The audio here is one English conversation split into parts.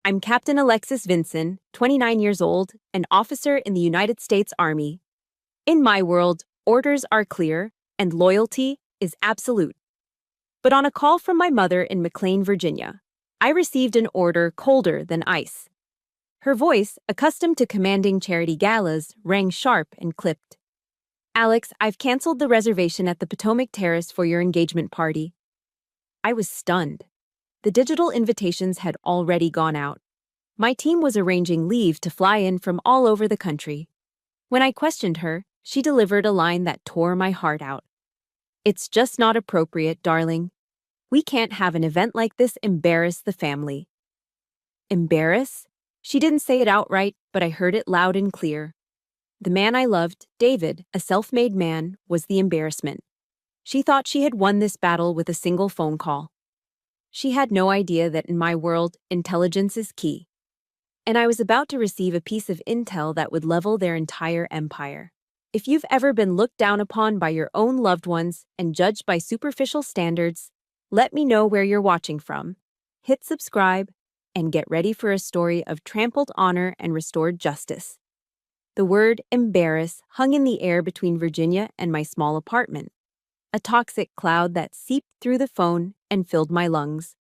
I'm Captain Alexis Vinson, 29 years old, an officer in the United States Army. In my world, orders are clear and loyalty is absolute. But on a call from my mother in McLean, Virginia, I received an order colder than ice. Her voice, accustomed to commanding charity galas, rang sharp and clipped. Alex, I've canceled the reservation at the Potomac Terrace for your engagement party. I was stunned. The digital invitations had already gone out. My team was arranging leave to fly in from all over the country. When I questioned her, she delivered a line that tore my heart out. It's just not appropriate, darling. We can't have an event like this embarrass the family. Embarrass? She didn't say it outright, but I heard it loud and clear. The man I loved, David, a self-made man, was the embarrassment. She thought she had won this battle with a single phone call. She had no idea that in my world, intelligence is key. And I was about to receive a piece of intel that would level their entire empire. If you've ever been looked down upon by your own loved ones and judged by superficial standards, let me know where you're watching from. Hit subscribe and get ready for a story of trampled honor and restored justice. The word embarrass hung in the air between Virginia and my small apartment, a toxic cloud that seeped through the phone and filled my lungs.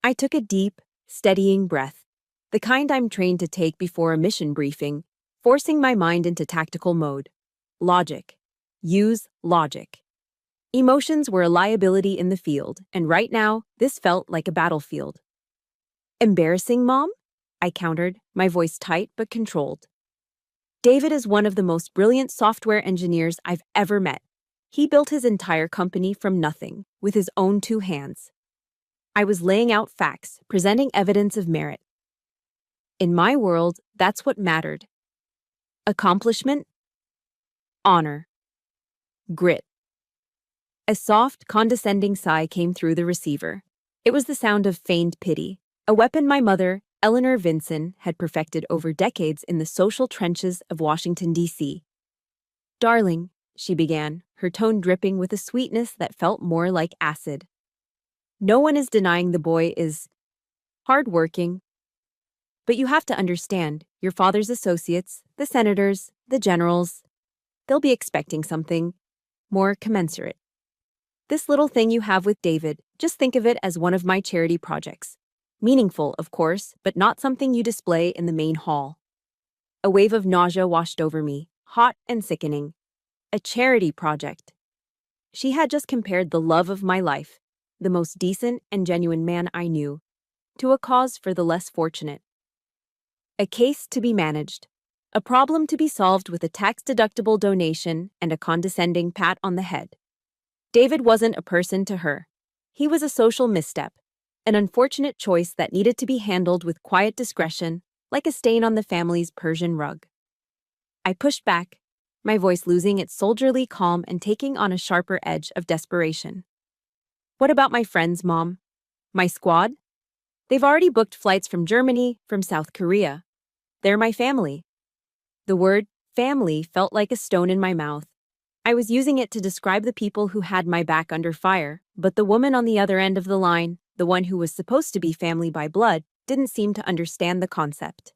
I took a deep, steadying breath, the kind I'm trained to take before a mission briefing, forcing my mind into tactical mode. Logic. Use logic. Emotions were a liability in the field, and right now, this felt like a battlefield. Embarrassing, Mom? I countered, my voice tight but controlled. David is one of the most brilliant software engineers I've ever met. He built his entire company from nothing, with his own 2 hands. I was laying out facts, presenting evidence of merit. In my world, that's what mattered. Accomplishment? Honor. Grit. A soft, condescending sigh came through the receiver. It was the sound of feigned pity, a weapon my mother, Eleanor Vinson, had perfected over decades in the social trenches of Washington, D.C. Darling, she began, her tone dripping with a sweetness that felt more like acid. No one is denying the boy is hardworking. But you have to understand, your father's associates, the senators, the generals, they'll be expecting something more commensurate. This little thing you have with David, just think of it as one of my charity projects. Meaningful, of course, but not something you display in the main hall. A wave of nausea washed over me, hot and sickening. A charity project. She had just compared the love of my life, the most decent and genuine man I knew, to a cause for the less fortunate. A case to be managed. A problem to be solved with a tax-deductible donation and a condescending pat on the head. David wasn't a person to her. He was a social misstep, an unfortunate choice that needed to be handled with quiet discretion, like a stain on the family's Persian rug. I pushed back, my voice losing its soldierly calm and taking on a sharper edge of desperation. What about my friends, Mom? My squad? They've already booked flights from Germany, from South Korea. They're my family. The word family felt like a stone in my mouth. I was using it to describe the people who had my back under fire, but the woman on the other end of the line, the one who was supposed to be family by blood, didn't seem to understand the concept.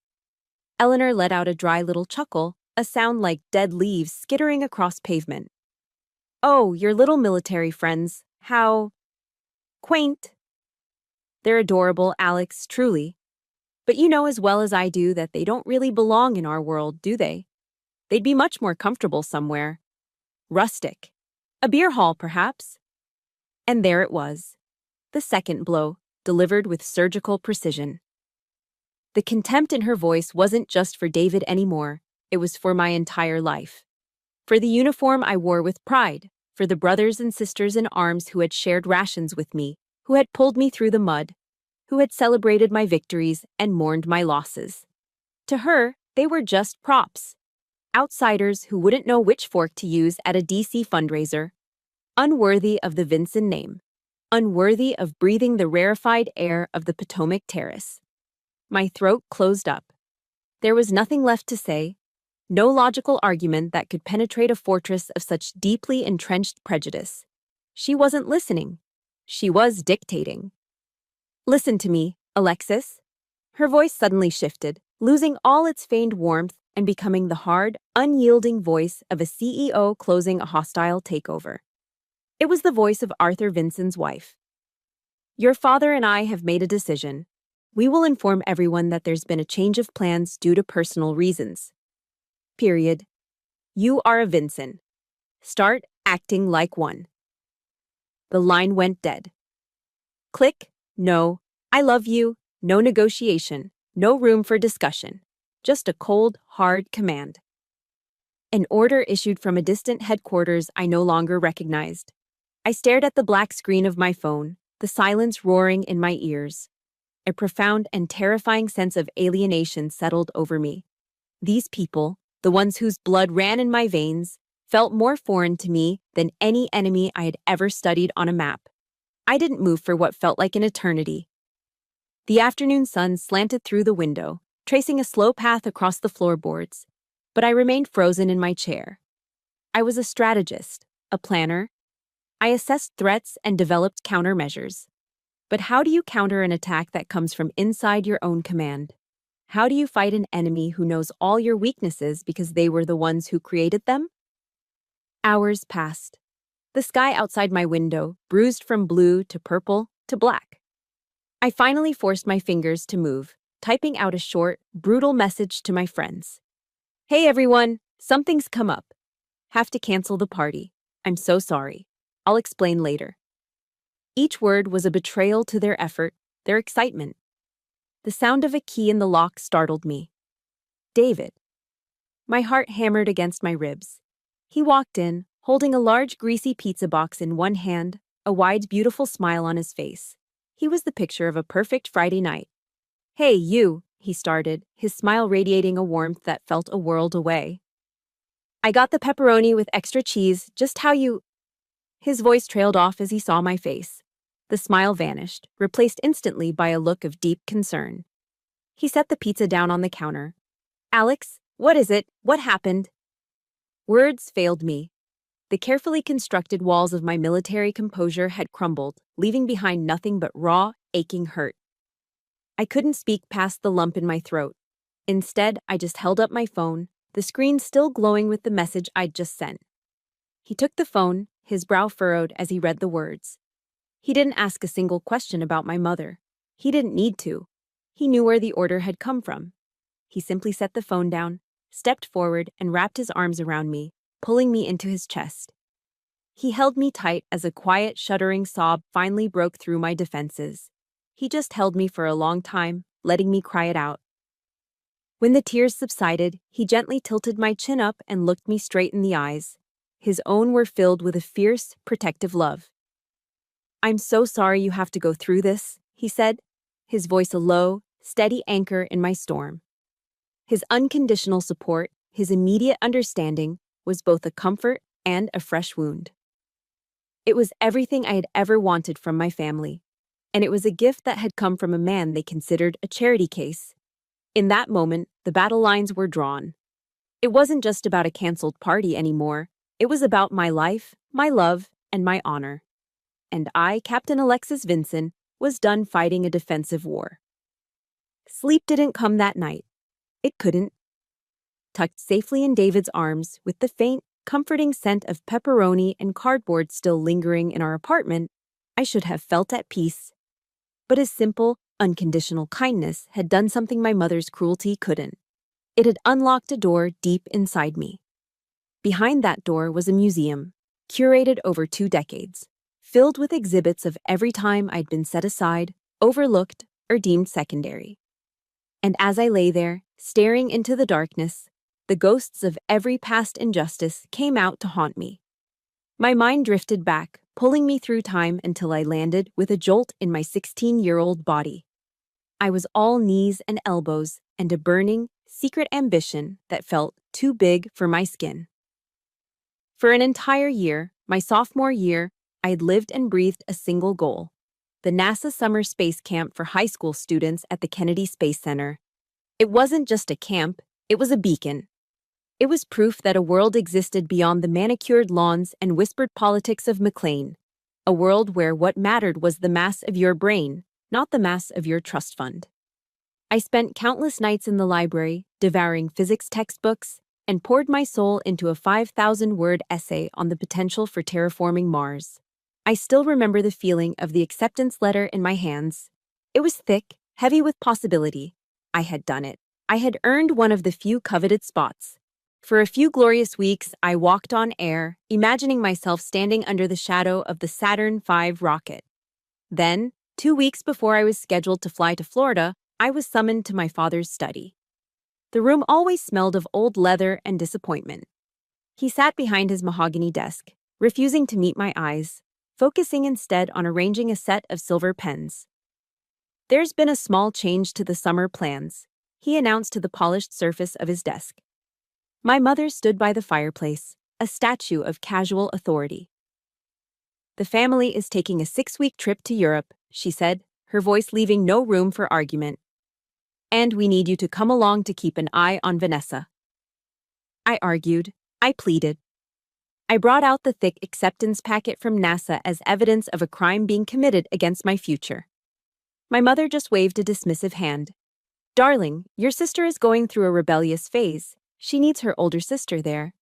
Eleanor let out a dry little chuckle, a sound like dead leaves skittering across pavement. Oh, your little military friends. How quaint. They're adorable, Alex, truly. But you know as well as I do that they don't really belong in our world, do they? They'd be much more comfortable somewhere. Rustic. A beer hall, perhaps. And there it was. The second blow, delivered with surgical precision. The contempt in her voice wasn't just for David anymore. It was for my entire life. For the uniform I wore with pride, for the brothers and sisters in arms who had shared rations with me, who had pulled me through the mud, who had celebrated my victories and mourned my losses. To her, they were just props. Outsiders who wouldn't know which fork to use at a DC fundraiser. Unworthy of the Vinson name. Unworthy of breathing the rarefied air of the Potomac Terrace. My throat closed up. There was nothing left to say, no logical argument that could penetrate a fortress of such deeply entrenched prejudice. She wasn't listening. She was dictating. Listen to me, Alexis. Her voice suddenly shifted, losing all its feigned warmth and becoming the hard, unyielding voice of a CEO closing a hostile takeover. It was the voice of Arthur Vinson's wife. Your father and I have made a decision. We will inform everyone that there's been a change of plans due to personal reasons. Period. You are a Vinson. Start acting like one. The line went dead. Click. No. I love you. No negotiation. No room for discussion. Just a cold, hard command. An order issued from a distant headquarters I no longer recognized. I stared at the black screen of my phone, the silence roaring in my ears. A profound and terrifying sense of alienation settled over me. These people, the ones whose blood ran in my veins, felt more foreign to me than any enemy I had ever studied on a map. I didn't move for what felt like an eternity. The afternoon sun slanted through the window, tracing a slow path across the floorboards, but I remained frozen in my chair. I was a strategist, a planner. I assessed threats and developed countermeasures. But how do you counter an attack that comes from inside your own command? How do you fight an enemy who knows all your weaknesses because they were the ones who created them? Hours passed. The sky outside my window bruised from blue to purple to black. I finally forced my fingers to move, typing out a short, brutal message to my friends. Hey everyone, something's come up. Have to cancel the party. I'm so sorry. I'll explain later. Each word was a betrayal to their effort, their excitement. The sound of a key in the lock startled me. David. My heart hammered against my ribs. He walked in, holding a large greasy pizza box in one hand, a wide, beautiful smile on his face. He was the picture of a perfect Friday night. Hey, you, he started, his smile radiating a warmth that felt a world away. I got the pepperoni with extra cheese, just how you... His voice trailed off as he saw my face. The smile vanished, replaced instantly by a look of deep concern. He set the pizza down on the counter. Alex, what is it? What happened? Words failed me. The carefully constructed walls of my military composure had crumbled, leaving behind nothing but raw, aching hurt. I couldn't speak past the lump in my throat. Instead, I just held up my phone, the screen still glowing with the message I'd just sent. He took the phone, his brow furrowed as he read the words. He didn't ask a single question about my mother. He didn't need to. He knew where the order had come from. He simply set the phone down, stepped forward, and wrapped his arms around me, pulling me into his chest. He held me tight as a quiet, shuddering sob finally broke through my defenses. He just held me for a long time, letting me cry it out. When the tears subsided, he gently tilted my chin up and looked me straight in the eyes. His own were filled with a fierce, protective love. I'm so sorry you have to go through this, he said, his voice a low, steady anchor in my storm. His unconditional support, his immediate understanding, was both a comfort and a fresh wound. It was everything I had ever wanted from my family, and it was a gift that had come from a man they considered a charity case. In that moment, the battle lines were drawn. It wasn't just about a canceled party anymore. It was about my life, my love, and my honor. And I, Captain Alexis Vinson, was done fighting a defensive war. Sleep didn't come that night. It couldn't. Tucked safely in David's arms, with the faint, comforting scent of pepperoni and cardboard still lingering in our apartment, I should have felt at peace. But his simple, unconditional kindness had done something my mother's cruelty couldn't. It had unlocked a door deep inside me. Behind that door was a museum, curated over 2 decades, filled with exhibits of every time I'd been set aside, overlooked, or deemed secondary. And as I lay there, staring into the darkness, the ghosts of every past injustice came out to haunt me. My mind drifted back, pulling me through time until I landed with a jolt in my 16-year-old body. I was all knees and elbows and a burning, secret ambition that felt too big for my skin. For an entire year, my sophomore year, I had lived and breathed a single goal: the NASA Summer Space Camp for high school students at the Kennedy Space Center. It wasn't just a camp, it was a beacon. It was proof that a world existed beyond the manicured lawns and whispered politics of McLean, a world where what mattered was the mass of your brain, not the mass of your trust fund. I spent countless nights in the library, devouring physics textbooks, and poured my soul into a 5,000-word essay on the potential for terraforming Mars. I still remember the feeling of the acceptance letter in my hands. It was thick, heavy with possibility. I had done it. I had earned one of the few coveted spots. For a few glorious weeks, I walked on air, imagining myself standing under the shadow of the Saturn V rocket. Then, 2 weeks before I was scheduled to fly to Florida, I was summoned to my father's study. The room always smelled of old leather and disappointment. He sat behind his mahogany desk, refusing to meet my eyes, focusing instead on arranging a set of silver pens. "There's been a small change to the summer plans," he announced to the polished surface of his desk. My mother stood by the fireplace, a statue of casual authority. "The family is taking a 6-week trip to Europe," she said, her voice leaving no room for argument. "And we need you to come along to keep an eye on Vanessa." I argued. I pleaded. I brought out the thick acceptance packet from NASA as evidence of a crime being committed against my future. My mother just waved a dismissive hand. "Darling, your sister is going through a rebellious phase. She needs her older sister there."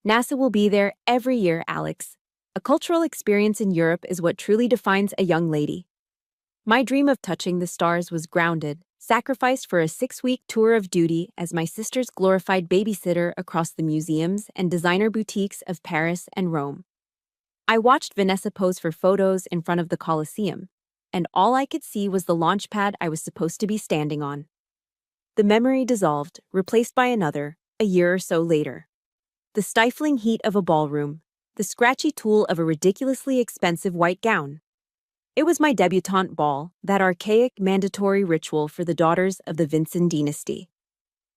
"NASA will be there every year, Alex. A cultural experience in Europe is what truly defines a young lady." My dream of touching the stars was grounded, sacrificed for a 6-week tour of duty as my sister's glorified babysitter across the museums and designer boutiques of Paris and Rome. I watched Vanessa pose for photos in front of the Colosseum, and all I could see was the launch pad I was supposed to be standing on. The memory dissolved, replaced by another, a year or so later. The stifling heat of a ballroom, the scratchy tulle of a ridiculously expensive white gown. It was my debutante ball, that archaic, mandatory ritual for the daughters of the Vincent dynasty.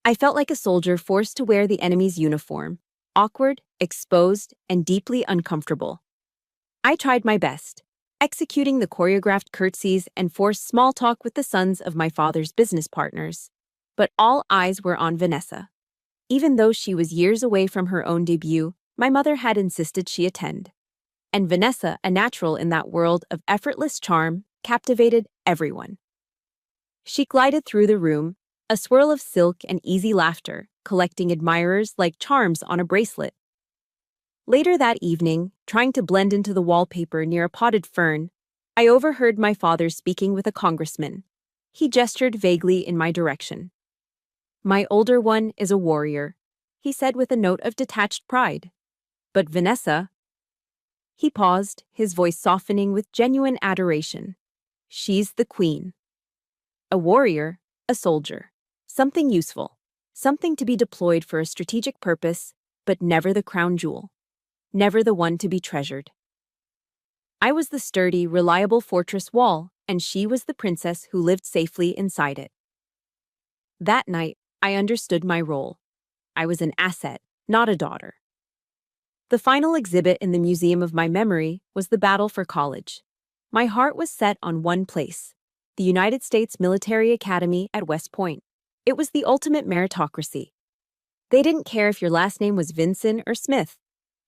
I felt like a soldier forced to wear the enemy's uniform, awkward, exposed, and deeply uncomfortable. I tried my best, executing the choreographed curtsies and forced small talk with the sons of my father's business partners. But all eyes were on Vanessa. Even though she was years away from her own debut, my mother had insisted she attend. And Vanessa, a natural in that world of effortless charm, captivated everyone. She glided through the room, a swirl of silk and easy laughter, collecting admirers like charms on a bracelet. Later that evening, trying to blend into the wallpaper near a potted fern, I overheard my father speaking with a congressman. He gestured vaguely in my direction. "My older one is a warrior," he said with a note of detached pride. "But Vanessa—" He paused, his voice softening with genuine adoration. "She's the queen." A warrior, a soldier. Something useful. Something to be deployed for a strategic purpose, but never the crown jewel. Never the one to be treasured. I was the sturdy, reliable fortress wall, and she was the princess who lived safely inside it. That night, I understood my role. I was an asset, not a daughter. The final exhibit in the Museum of My Memory was the battle for college. My heart was set on one place, the United States Military Academy at West Point. It was the ultimate meritocracy. They didn't care if your last name was Vincent or Smith.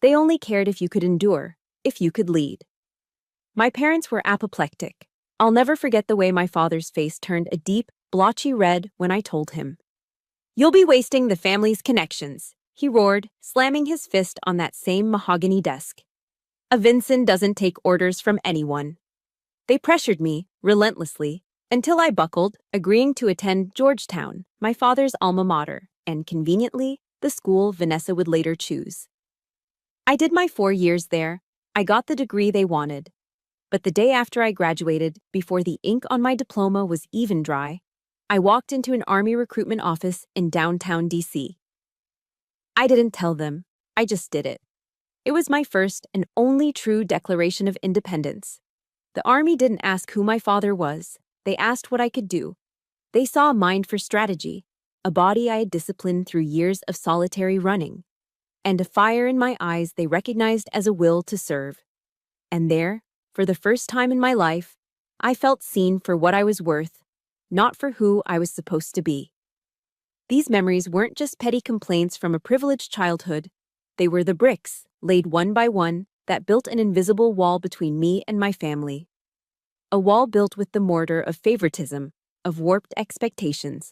They only cared if you could endure, if you could lead. My parents were apoplectic. I'll never forget the way my father's face turned a deep, blotchy red when I told him. "You'll be wasting the family's connections," he roared, slamming his fist on that same mahogany desk. "A Vincent doesn't take orders from anyone." They pressured me, relentlessly, until I buckled, agreeing to attend Georgetown, my father's alma mater, and conveniently, the school Vanessa would later choose. I did my 4 years there. I got the degree they wanted. But the day after I graduated, before the ink on my diploma was even dry, I walked into an Army recruitment office in downtown D.C. I didn't tell them. I just did it. It was my first and only true declaration of independence. The Army didn't ask who my father was. They asked what I could do. They saw a mind for strategy, a body I had disciplined through years of solitary running, and a fire in my eyes they recognized as a will to serve. And there, for the first time in my life, I felt seen for what I was worth, not for who I was supposed to be. These memories weren't just petty complaints from a privileged childhood. They were the bricks, laid one by one, that built an invisible wall between me and my family. A wall built with the mortar of favoritism, of warped expectations,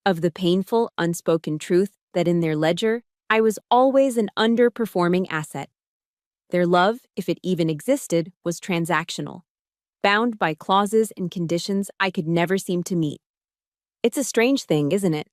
of the painful, unspoken truth that in their ledger, I was always an underperforming asset. Their love, if it even existed, was transactional, bound by clauses and conditions I could never seem to meet. It's a strange thing, isn't it?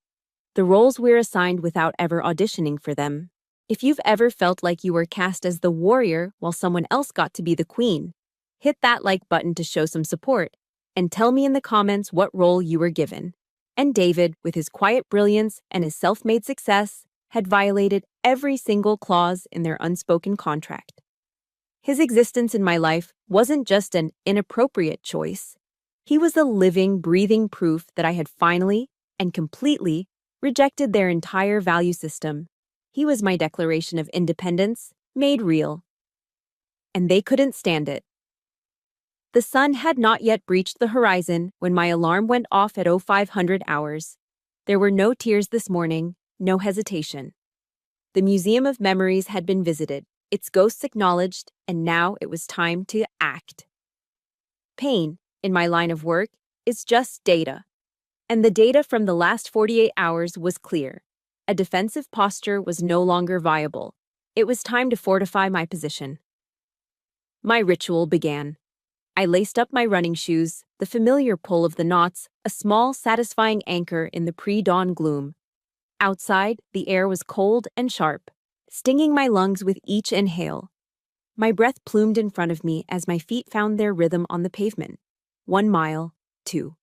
The roles we're assigned without ever auditioning for them. If you've ever felt like you were cast as the warrior while someone else got to be the queen, hit that like button to show some support, and tell me in the comments what role you were given. And David, with his quiet brilliance and his self-made success, had violated every single clause in their unspoken contract. His existence in my life wasn't just an inappropriate choice. He was the living, breathing proof that I had finally and completely rejected their entire value system. He was my declaration of independence, made real. And they couldn't stand it. The sun had not yet breached the horizon when my alarm went off at 0500 hours. There were no tears this morning, no hesitation. The Museum of Memories had been visited, its ghosts acknowledged, and now it was time to act. Pain, in my line of work, is just data. And the data from the last 48 hours was clear. A defensive posture was no longer viable. It was time to fortify my position. My ritual began. I laced up my running shoes, the familiar pull of the knots, a small, satisfying anchor in the pre-dawn gloom. Outside, the air was cold and sharp, stinging my lungs with each inhale. My breath plumed in front of me as my feet found their rhythm on the pavement. 1 mile, 2.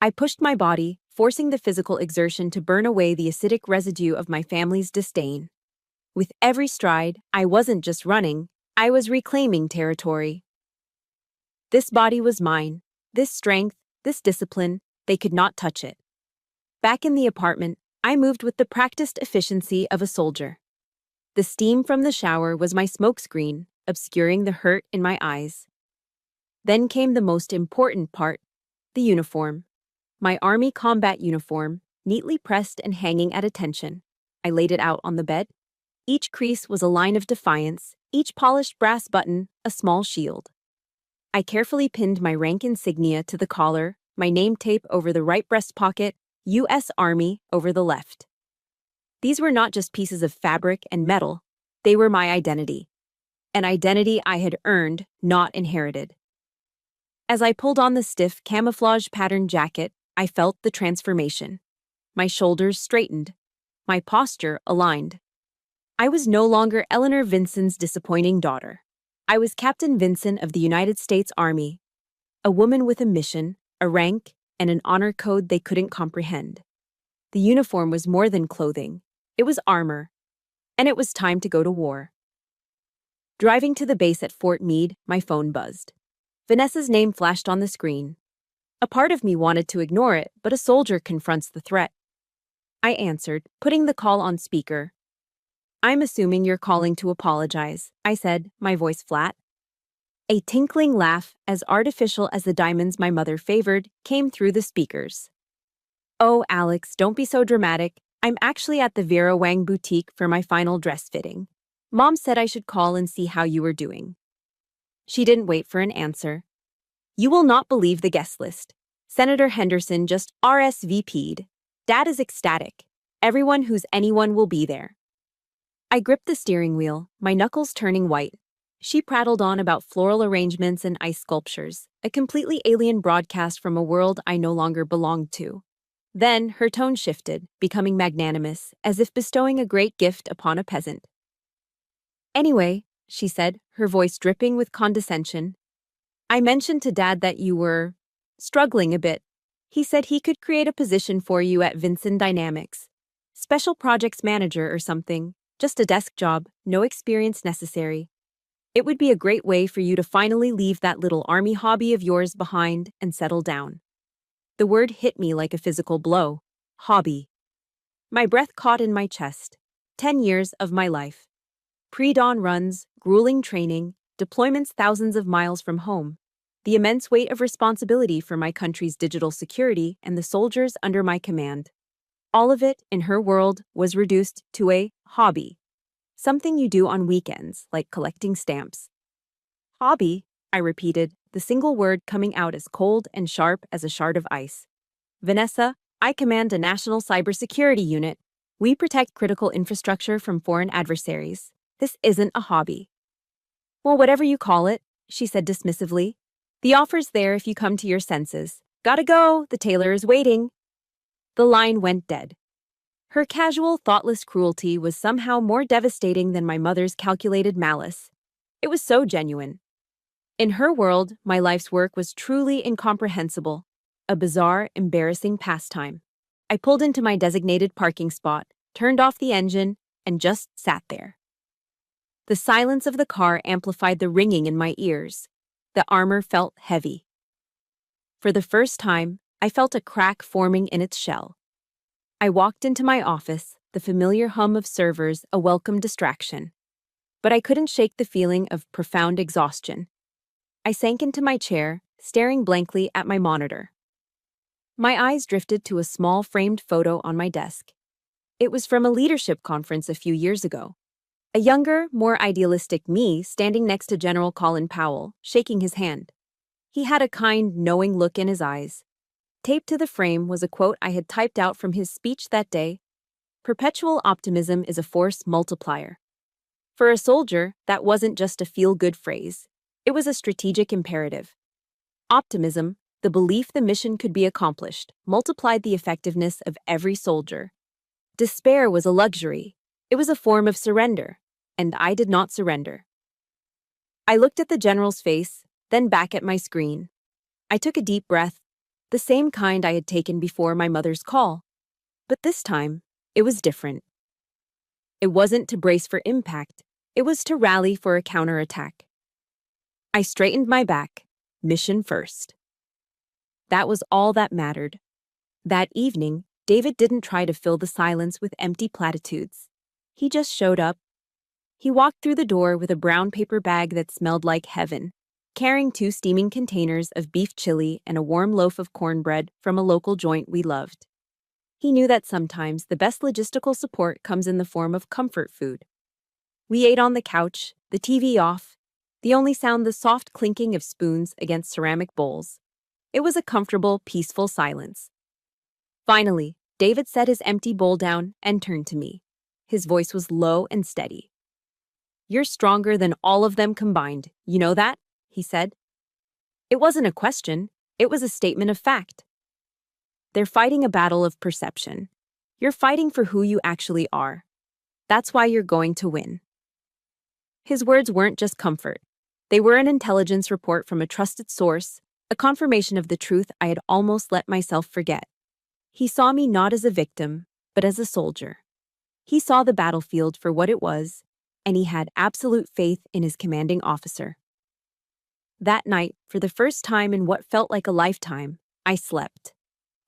I pushed my body, forcing the physical exertion to burn away the acidic residue of my family's disdain. With every stride, I wasn't just running, I was reclaiming territory. This body was mine, this strength, this discipline, they could not touch it. Back in the apartment, I moved with the practiced efficiency of a soldier. The steam from the shower was my smokescreen, obscuring the hurt in my eyes. Then came the most important part, the uniform. My army combat uniform, neatly pressed and hanging at attention. I laid it out on the bed. Each crease was a line of defiance, each polished brass button a small shield. I carefully pinned my rank insignia to the collar, my name tape over the right breast pocket, U.S. Army over the left. These were not just pieces of fabric and metal, they were my identity. An identity I had earned, not inherited. As I pulled on the stiff camouflage patterned jacket, I felt the transformation. My shoulders straightened, my posture aligned. I was no longer Eleanor Vinson's disappointing daughter. I was Captain Vinson of the United States Army, a woman with a mission, a rank, and an honor code they couldn't comprehend. The uniform was more than clothing. It was armor. And it was time to go to war. Driving to the base at Fort Meade, my phone buzzed. Vanessa's name flashed on the screen. A part of me wanted to ignore it, but a soldier confronts the threat. I answered, putting the call on speaker. "I'm assuming you're calling to apologize," I said, my voice flat. A tinkling laugh, as artificial as the diamonds my mother favored, came through the speakers. "Oh, Alex, don't be so dramatic. I'm actually at the Vera Wang boutique for my final dress fitting. Mom said I should call and see how you were doing." She didn't wait for an answer. "You will not believe the guest list. Senator Henderson just RSVP'd. Dad is ecstatic. Everyone who's anyone will be there." I gripped the steering wheel, my knuckles turning white. She prattled on about floral arrangements and ice sculptures, a completely alien broadcast from a world I no longer belonged to. Then her tone shifted, becoming magnanimous, as if bestowing a great gift upon a peasant. "Anyway," she said, her voice dripping with condescension, "I mentioned to Dad that you were struggling a bit. He said he could create a position for you at Vinson Dynamics. Special projects manager or something. Just a desk job, no experience necessary. It would be a great way for you to finally leave that little army hobby of yours behind and settle down." The word hit me like a physical blow. Hobby. My breath caught in my chest. 10 years of my life. Pre-dawn runs, grueling training, deployments thousands of miles from home. The immense weight of responsibility for my country's digital security and the soldiers under my command. All of it, in her world, was reduced to a hobby. Something you do on weekends, like collecting stamps. "Hobby," I repeated, the single word coming out as cold and sharp as a shard of ice. Vanessa, I command a national cybersecurity unit. We protect critical infrastructure from foreign adversaries. This isn't a hobby. Well, whatever you call it, she said dismissively. The offer's there if you come to your senses. Gotta go, the tailor is waiting. The line went dead. Her casual, thoughtless cruelty was somehow more devastating than my mother's calculated malice. It was so genuine. In her world, my life's work was truly incomprehensible, a bizarre, embarrassing pastime. I pulled into my designated parking spot, turned off the engine, and just sat there. The silence of the car amplified the ringing in my ears. The armor felt heavy. For the first time, I felt a crack forming in its shell. I walked into my office, the familiar hum of servers a welcome distraction. But I couldn't shake the feeling of profound exhaustion. I sank into my chair, staring blankly at my monitor. My eyes drifted to a small framed photo on my desk. It was from a leadership conference a few years ago. A younger, more idealistic me standing next to General Colin Powell, shaking his hand. He had a kind, knowing look in his eyes. Taped to the frame was a quote I had typed out from his speech that day. Perpetual optimism is a force multiplier. For a soldier, that wasn't just a feel-good phrase. It was a strategic imperative. Optimism, the belief the mission could be accomplished, multiplied the effectiveness of every soldier. Despair was a luxury. It was a form of surrender, and I did not surrender. I looked at the general's face, then back at my screen. I took a deep breath, the same kind I had taken before my mother's call. But this time, it was different. It wasn't to brace for impact. It was to rally for a counterattack. I straightened my back, mission first. That was all that mattered. That evening, David didn't try to fill the silence with empty platitudes. He just showed up. He walked through the door with a brown paper bag that smelled like heaven, carrying 2 steaming containers of beef chili and a warm loaf of cornbread from a local joint we loved. He knew that sometimes the best logistical support comes in the form of comfort food. We ate on the couch, the TV off, the only sound the soft clinking of spoons against ceramic bowls. It was a comfortable, peaceful silence. Finally, David set his empty bowl down and turned to me. His voice was low and steady. "You're stronger than all of them combined, you know that?" he said. It wasn't a question, it was a statement of fact. They're fighting a battle of perception. You're fighting for who you actually are. That's why you're going to win. His words weren't just comfort. They were an intelligence report from a trusted source, a confirmation of the truth I had almost let myself forget. He saw me not as a victim, but as a soldier. He saw the battlefield for what it was, and he had absolute faith in his commanding officer. That night, for the first time in what felt like a lifetime, I slept.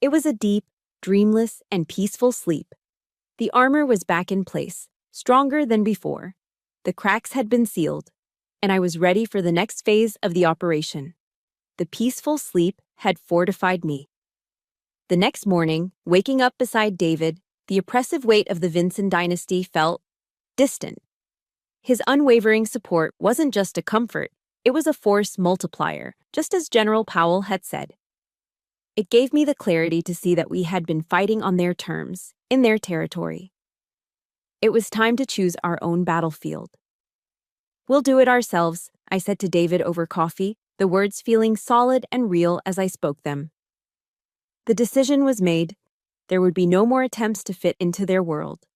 It was a deep, dreamless, and peaceful sleep. The armor was back in place, stronger than before. The cracks had been sealed, and I was ready for the next phase of the operation. The peaceful sleep had fortified me. The next morning, waking up beside David, the oppressive weight of the Vinson dynasty felt distant. His unwavering support wasn't just a comfort, it was a force multiplier, just as General Powell had said. It gave me the clarity to see that we had been fighting on their terms, in their territory. It was time to choose our own battlefield. "We'll do it ourselves," I said to David over coffee, the words feeling solid and real as I spoke them. The decision was made. There would be no more attempts to fit into their world.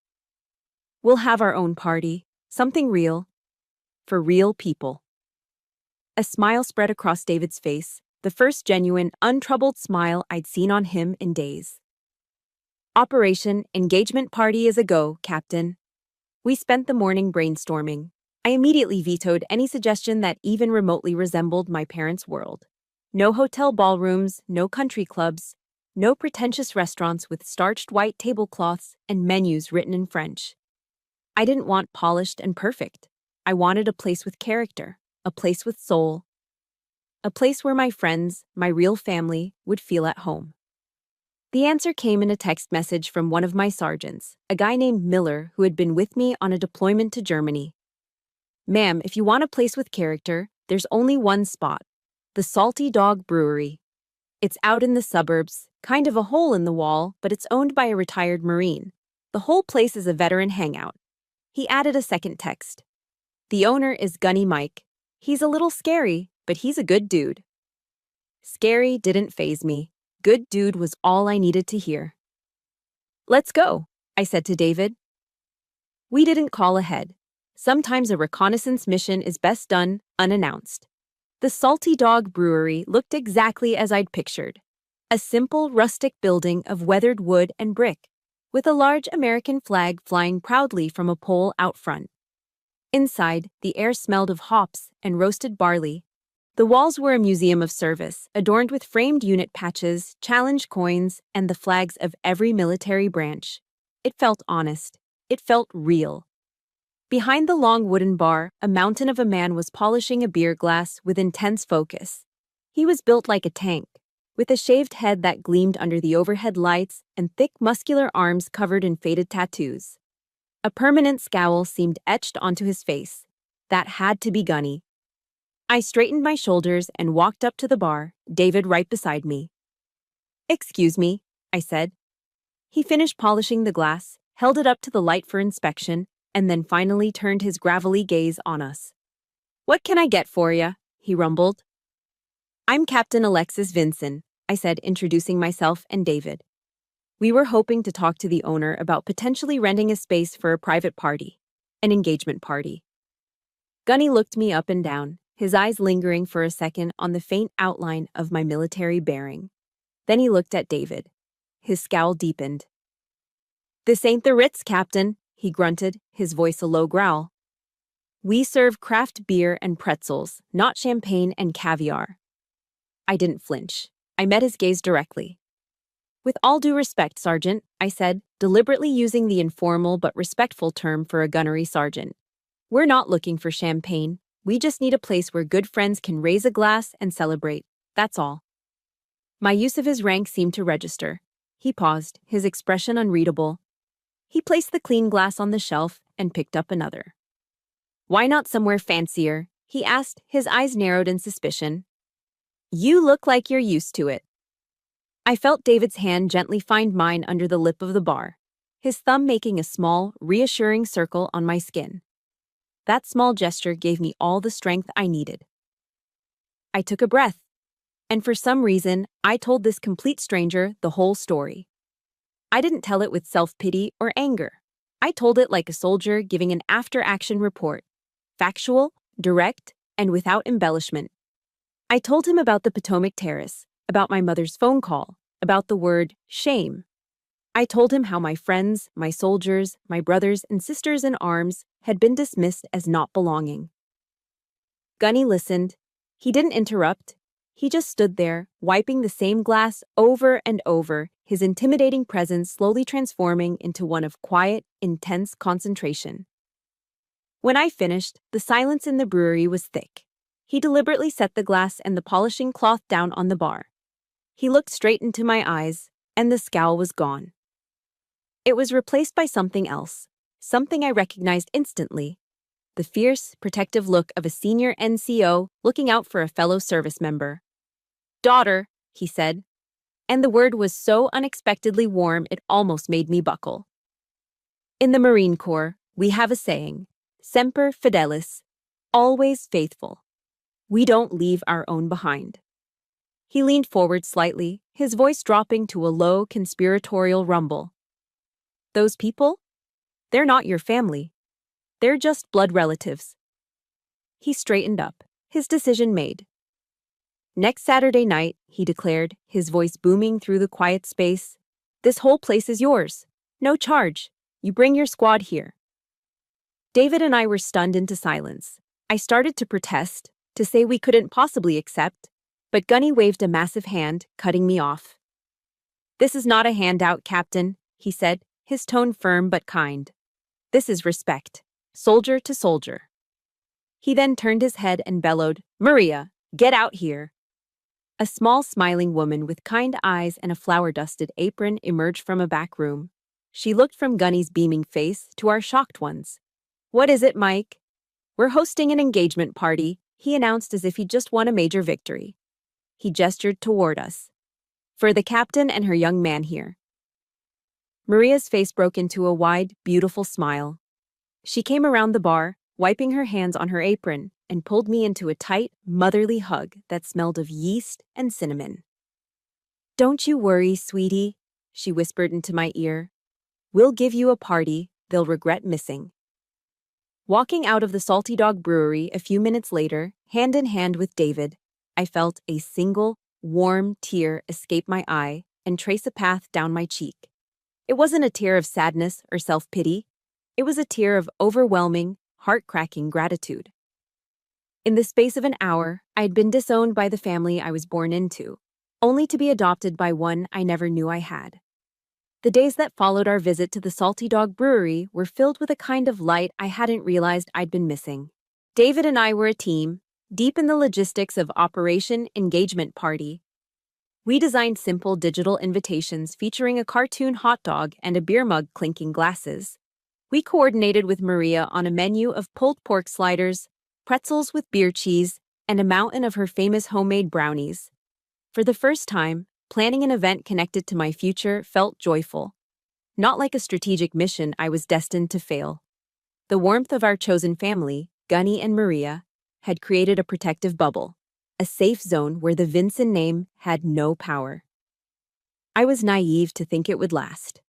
We'll have our own party, something real, for real people. A smile spread across David's face, the first genuine, untroubled smile I'd seen on him in days. "Operation Engagement Party is a go, Captain." We spent the morning brainstorming. I immediately vetoed any suggestion that even remotely resembled my parents' world. No hotel ballrooms, no country clubs, no pretentious restaurants with starched white tablecloths and menus written in French. I didn't want polished and perfect. I wanted a place with character, a place with soul, a place where my friends, my real family, would feel at home. The answer came in a text message from one of my sergeants, a guy named Miller who had been with me on a deployment to Germany. "Ma'am, if you want a place with character, there's only one spot, the Salty Dog Brewery. It's out in the suburbs, Kind of a hole in the wall, but it's owned by a retired Marine. The whole place is a veteran hangout. He added a second text. The owner is Gunny Mike. He's a little scary, but he's a good dude. Scary didn't faze me. Good dude was all I needed to hear. Let's go, I said to David. We didn't call ahead. Sometimes a reconnaissance mission is best done unannounced. The Salty Dog Brewery looked exactly as I'd pictured. A simple, rustic building of weathered wood and brick, with a large American flag flying proudly from a pole out front. Inside, the air smelled of hops and roasted barley. The walls were a museum of service, adorned with framed unit patches, challenge coins, and the flags of every military branch. It felt honest. It felt real. Behind the long wooden bar, a mountain of a man was polishing a beer glass with intense focus. He was built like a tank, with a shaved head that gleamed under the overhead lights and thick, muscular arms covered in faded tattoos. A permanent scowl seemed etched onto his face. That had to be Gunny. I straightened my shoulders and walked up to the bar, David right beside me. "Excuse me," I said. He finished polishing the glass, held it up to the light for inspection, and then finally turned his gravelly gaze on us. "What can I get for ya?" he rumbled. "I'm Captain Alexis Vinson," I said, introducing myself and David. We were hoping to talk to the owner about potentially renting a space for a private party, an engagement party. Gunny looked me up and down, his eyes lingering for a second on the faint outline of my military bearing. Then he looked at David. His scowl deepened. "This ain't the Ritz, Captain," he grunted, his voice a low growl. "We serve craft beer and pretzels, not champagne and caviar." I didn't flinch. I met his gaze directly. "With all due respect, Sergeant," I said, deliberately using the informal but respectful term for a gunnery sergeant. "We're not looking for champagne. We just need a place where good friends can raise a glass and celebrate. That's all." My use of his rank seemed to register. He paused, his expression unreadable. He placed the clean glass on the shelf and picked up another. "Why not somewhere fancier?" he asked, his eyes narrowed in suspicion. "You look like you're used to it." I felt David's hand gently find mine under the lip of the bar, his thumb making a small, reassuring circle on my skin. That small gesture gave me all the strength I needed. I took a breath, and for some reason, I told this complete stranger the whole story. I didn't tell it with self-pity or anger. I told it like a soldier giving an after-action report, factual, direct, and without embellishment. I told him about the Potomac Terrace, about my mother's phone call, about the word shame. I told him how my friends, my soldiers, my brothers and sisters in arms had been dismissed as not belonging. Gunny listened. He didn't interrupt. He just stood there, wiping the same glass over and over, his intimidating presence slowly transforming into one of quiet, intense concentration. When I finished, the silence in the brewery was thick. He deliberately set the glass and the polishing cloth down on the bar. He looked straight into my eyes, and the scowl was gone. It was replaced by something else, something I recognized instantly. The fierce, protective look of a senior NCO looking out for a fellow service member. "Daughter," he said, and the word was so unexpectedly warm it almost made me buckle. In the Marine Corps, we have a saying, Semper Fidelis, always faithful. We don't leave our own behind. He leaned forward slightly, his voice dropping to a low, conspiratorial rumble. "Those people? They're not your family. They're just blood relatives." He straightened up, his decision made. "Next Saturday night," he declared, his voice booming through the quiet space, "this whole place is yours. No charge. You bring your squad here." David and I were stunned into silence. I started to protest, to say we couldn't possibly accept, but Gunny waved a massive hand, cutting me off. "This is not a handout, Captain," he said, his tone firm but kind. "This is respect, soldier to soldier." He then turned his head and bellowed, "Maria, get out here." A small smiling woman with kind eyes and a flour-dusted apron emerged from a back room. She looked from Gunny's beaming face to our shocked ones. "What is it, Mike?" "We're hosting an engagement party," he announced as if he'd just won a major victory. He gestured toward us. For the captain and her young man here. Maria's face broke into a wide, beautiful smile. She came around the bar, wiping her hands on her apron, and pulled me into a tight, motherly hug that smelled of yeast and cinnamon. "Don't you worry, sweetie," she whispered into my ear. "We'll give you a party they'll regret missing." Walking out of the Salty Dog Brewery a few minutes later, hand in hand with David, I felt a single, warm tear escape my eye and trace a path down my cheek. It wasn't a tear of sadness or self-pity. It was a tear of overwhelming, heart-cracking gratitude. In the space of an hour, I had been disowned by the family I was born into, only to be adopted by one I never knew I had. The days that followed our visit to the Salty Dog Brewery were filled with a kind of light I hadn't realized I'd been missing. David and I were a team, deep in the logistics of Operation Engagement Party. We designed simple digital invitations featuring a cartoon hot dog and a beer mug clinking glasses. We coordinated with Maria on a menu of pulled pork sliders, pretzels with beer cheese, and a mountain of her famous homemade brownies. For the first time, planning an event connected to my future felt joyful. Not like a strategic mission I was destined to fail. The warmth of our chosen family, Gunny and Maria, had created a protective bubble, a safe zone where the Vincent name had no power. I was naive to think it would last.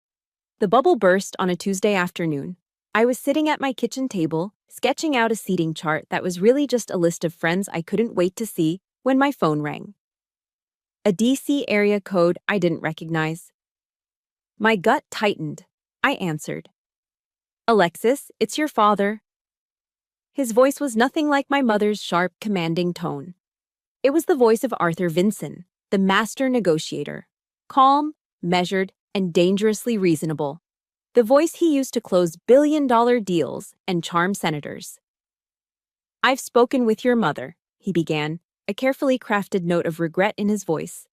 The bubble burst on a Tuesday afternoon. I was sitting at my kitchen table, sketching out a seating chart that was really just a list of friends I couldn't wait to see when my phone rang. A DC area code I didn't recognize. My gut tightened. I answered. "Alexis, it's your father." His voice was nothing like my mother's sharp, commanding tone. It was the voice of Arthur Vincent, the master negotiator. Calm, measured, and dangerously reasonable. The voice he used to close billion-dollar deals and charm senators. "I've spoken with your mother," he began, a carefully crafted note of regret in his voice.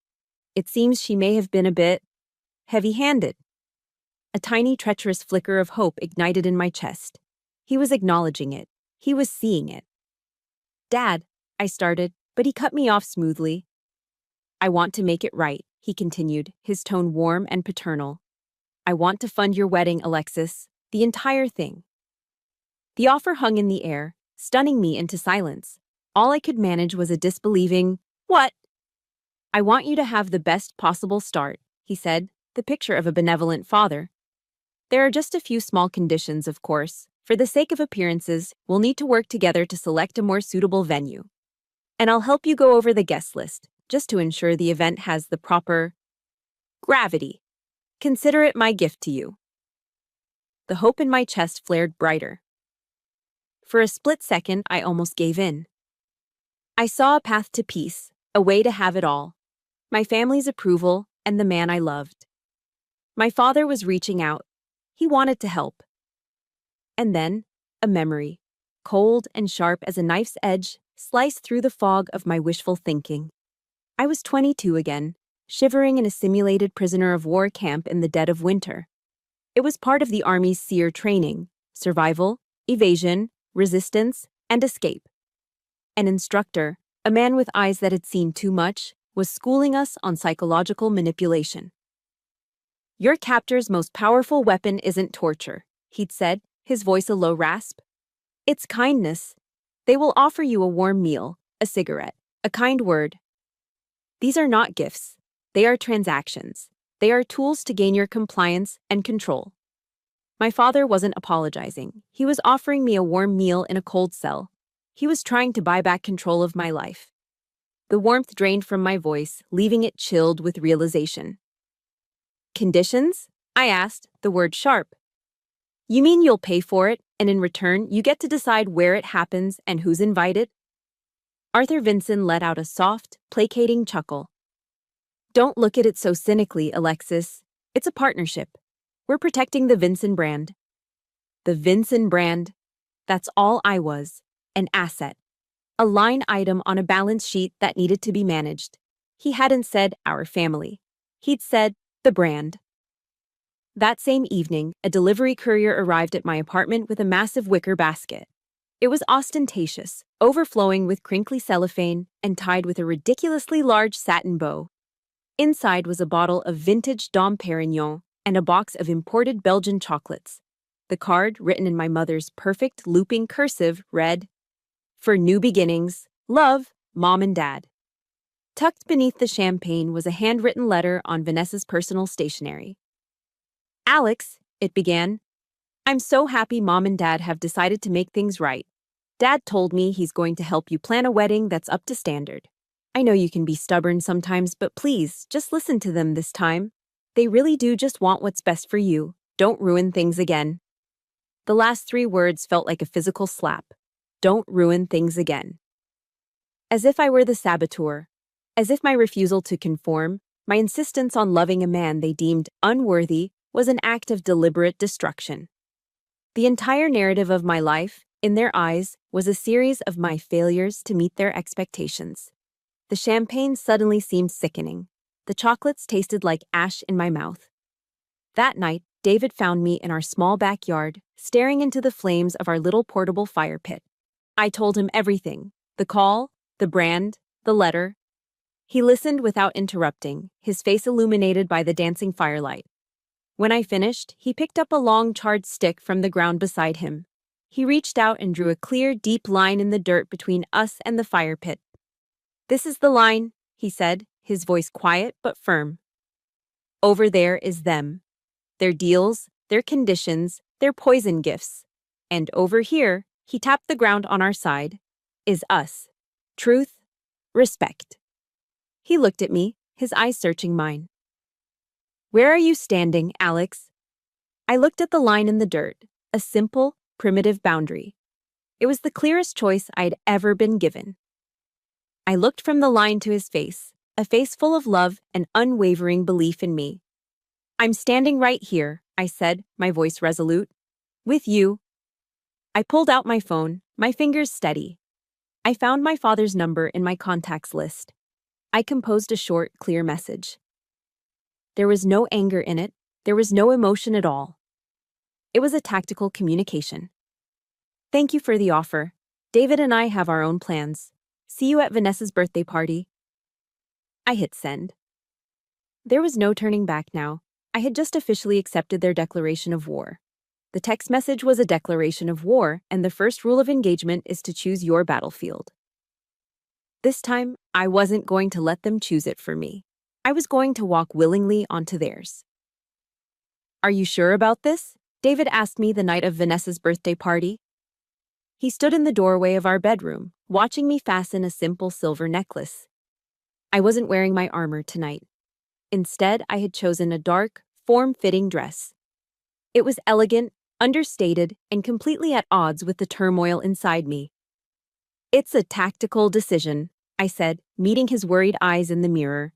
"It seems she may have been a bit heavy-handed." A tiny, treacherous flicker of hope ignited in my chest. He was acknowledging it. He was seeing it. "Dad," I started, but he cut me off smoothly. "I want to make it right," he continued, his tone warm and paternal. "I want to fund your wedding, Alexis, the entire thing." The offer hung in the air, stunning me into silence. All I could manage was a disbelieving, "What?" "I want you to have the best possible start," he said, the picture of a benevolent father. "There are just a few small conditions, of course. For the sake of appearances, we'll need to work together to select a more suitable venue. And I'll help you go over the guest list, just to ensure the event has the proper gravity. Consider it my gift to you." The hope in my chest flared brighter. For a split second, I almost gave in. I saw a path to peace, a way to have it all. My family's approval and the man I loved. My father was reaching out. He wanted to help. And then, a memory, cold and sharp as a knife's edge, sliced through the fog of my wishful thinking. I was 22 again, shivering in a simulated prisoner of war camp in the dead of winter. It was part of the Army's SEER training: survival, evasion, resistance, and escape. An instructor, a man with eyes that had seen too much, was schooling us on psychological manipulation. "Your captor's most powerful weapon isn't torture," he'd said, his voice a low rasp. "It's kindness. They will offer you a warm meal, a cigarette, a kind word. These are not gifts. They are transactions. They are tools to gain your compliance and control." My father wasn't apologizing. He was offering me a warm meal in a cold cell. He was trying to buy back control of my life. The warmth drained from my voice, leaving it chilled with realization. "Conditions?" I asked, the word sharp. "You mean you'll pay for it, and in return, you get to decide where it happens and who's invited?" Arthur Vincent let out a soft, placating chuckle. "Don't look at it so cynically, Alexis. It's a partnership. We're protecting the Vincent brand." The Vincent brand. That's all I was. An asset. A line item on a balance sheet that needed to be managed. He hadn't said our family. He'd said the brand. That same evening, a delivery courier arrived at my apartment with a massive wicker basket. It was ostentatious, overflowing with crinkly cellophane and tied with a ridiculously large satin bow. Inside was a bottle of vintage Dom Perignon and a box of imported Belgian chocolates. The card, written in my mother's perfect looping cursive, read, "For new beginnings, love, Mom and Dad." Tucked beneath the champagne was a handwritten letter on Vanessa's personal stationery. "Alex," it began, "I'm so happy Mom and Dad have decided to make things right. Dad told me he's going to help you plan a wedding that's up to standard. I know you can be stubborn sometimes, but please, just listen to them this time. They really do just want what's best for you. Don't ruin things again." The last 3 words felt like a physical slap. Don't ruin things again. As if I were the saboteur. As if my refusal to conform, my insistence on loving a man they deemed unworthy, was an act of deliberate destruction. The entire narrative of my life, in their eyes, was a series of my failures to meet their expectations. The champagne suddenly seemed sickening. The chocolates tasted like ash in my mouth. That night, David found me in our small backyard, staring into the flames of our little portable fire pit. I told him everything: the call, the brand, the letter. He listened without interrupting, his face illuminated by the dancing firelight. When I finished, he picked up a long charred stick from the ground beside him. He reached out and drew a clear, deep line in the dirt between us and the fire pit. "This is the line," he said, his voice quiet but firm. "Over there is them. Their deals, their conditions, their poison gifts. And over here," he tapped the ground on our side, "is us. Truth, respect." He looked at me, his eyes searching mine. "Where are you standing, Alex?" I looked at the line in the dirt, a simple, primitive boundary. It was the clearest choice I'd ever been given. I looked from the line to his face, a face full of love and unwavering belief in me. "I'm standing right here," I said, my voice resolute. "With you." I pulled out my phone, my fingers steady. I found my father's number in my contacts list. I composed a short, clear message. There was no anger in it. There was no emotion at all. It was a tactical communication. "Thank you for the offer. David and I have our own plans. See you at Vanessa's birthday party." I hit send. There was no turning back now. I had just officially accepted their declaration of war. The text message was a declaration of war, and the first rule of engagement is to choose your battlefield. This time, I wasn't going to let them choose it for me. I was going to walk willingly onto theirs. "Are you sure about this?" David asked me the night of Vanessa's birthday party. He stood in the doorway of our bedroom, watching me fasten a simple silver necklace. I wasn't wearing my armor tonight. Instead, I had chosen a dark, form-fitting dress. It was elegant, understated, and completely at odds with the turmoil inside me. "It's a tactical decision," I said, meeting his worried eyes in the mirror.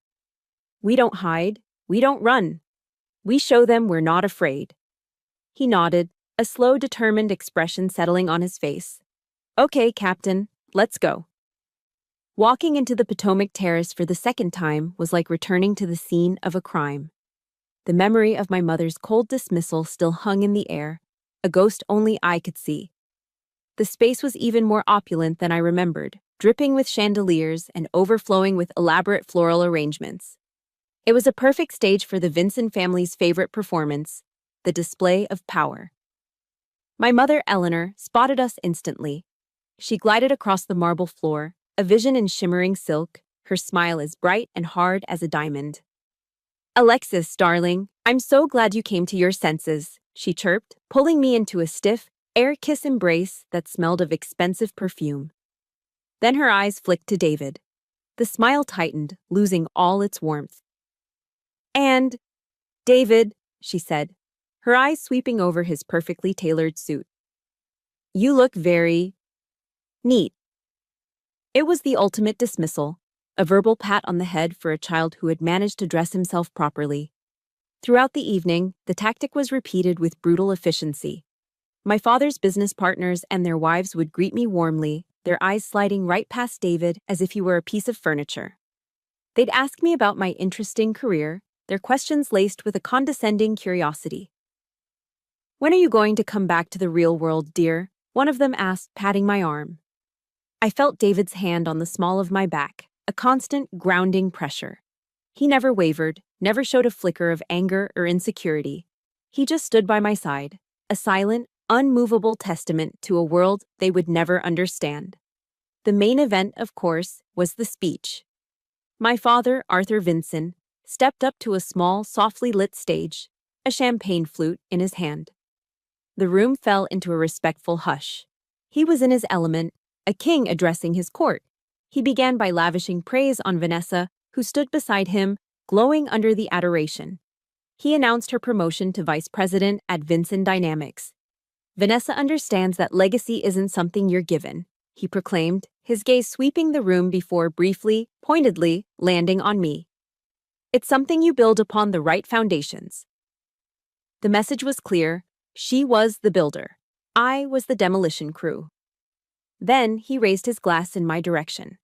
"We don't hide. We don't run. We show them we're not afraid." He nodded, a slow, determined expression settling on his face. "Okay, Captain, let's go." Walking into the Potomac Terrace for the second time was like returning to the scene of a crime. The memory of my mother's cold dismissal still hung in the air, a ghost only I could see. The space was even more opulent than I remembered, dripping with chandeliers and overflowing with elaborate floral arrangements. It was a perfect stage for the Vincent family's favorite performance, the display of power. My mother, Eleanor, spotted us instantly. She glided across the marble floor, a vision in shimmering silk, her smile as bright and hard as a diamond. "Alexis, darling, I'm so glad you came to your senses," she chirped, pulling me into a stiff, air-kiss embrace that smelled of expensive perfume. Then her eyes flicked to David. The smile tightened, losing all its warmth. "And, David," she said, her eyes sweeping over his perfectly tailored suit. "You look very neat." It was the ultimate dismissal, a verbal pat on the head for a child who had managed to dress himself properly. Throughout the evening, the tactic was repeated with brutal efficiency. My father's business partners and their wives would greet me warmly, their eyes sliding right past David as if he were a piece of furniture. They'd ask me about my interesting career, their questions laced with a condescending curiosity. "When are you going to come back to the real world, dear?" one of them asked, patting my arm. I felt David's hand on the small of my back, a constant, grounding pressure. He never wavered, never showed a flicker of anger or insecurity. He just stood by my side, a silent, unmovable testament to a world they would never understand. The main event, of course, was the speech. My father, Arthur Vinson, stepped up to a small, softly lit stage, a champagne flute in his hand. The room fell into a respectful hush. He was in his element, a king addressing his court. He began by lavishing praise on Vanessa, who stood beside him, glowing under the adoration. He announced her promotion to vice president at Vinson Dynamics. Vanessa understands that legacy isn't something you're given, he proclaimed, his gaze sweeping the room before briefly, pointedly, landing on me. It's something you build upon the right foundations. The message was clear. She was the builder. I was the demolition crew. Then he raised his glass in my direction.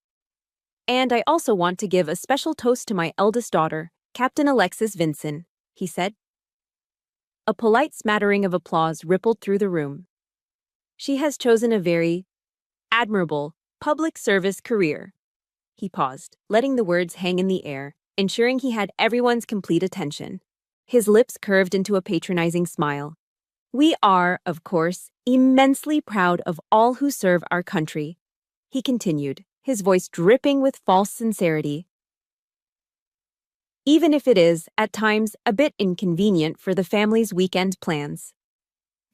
And I also want to give a special toast to my eldest daughter, Captain Alexis Vinson, he said. A polite smattering of applause rippled through the room. She has chosen a very admirable public service career. He paused, letting the words hang in the air, ensuring he had everyone's complete attention. His lips curved into a patronizing smile. We are, of course, immensely proud of all who serve our country, he continued, his voice dripping with false sincerity. Even if it is, at times, a bit inconvenient for the family's weekend plans.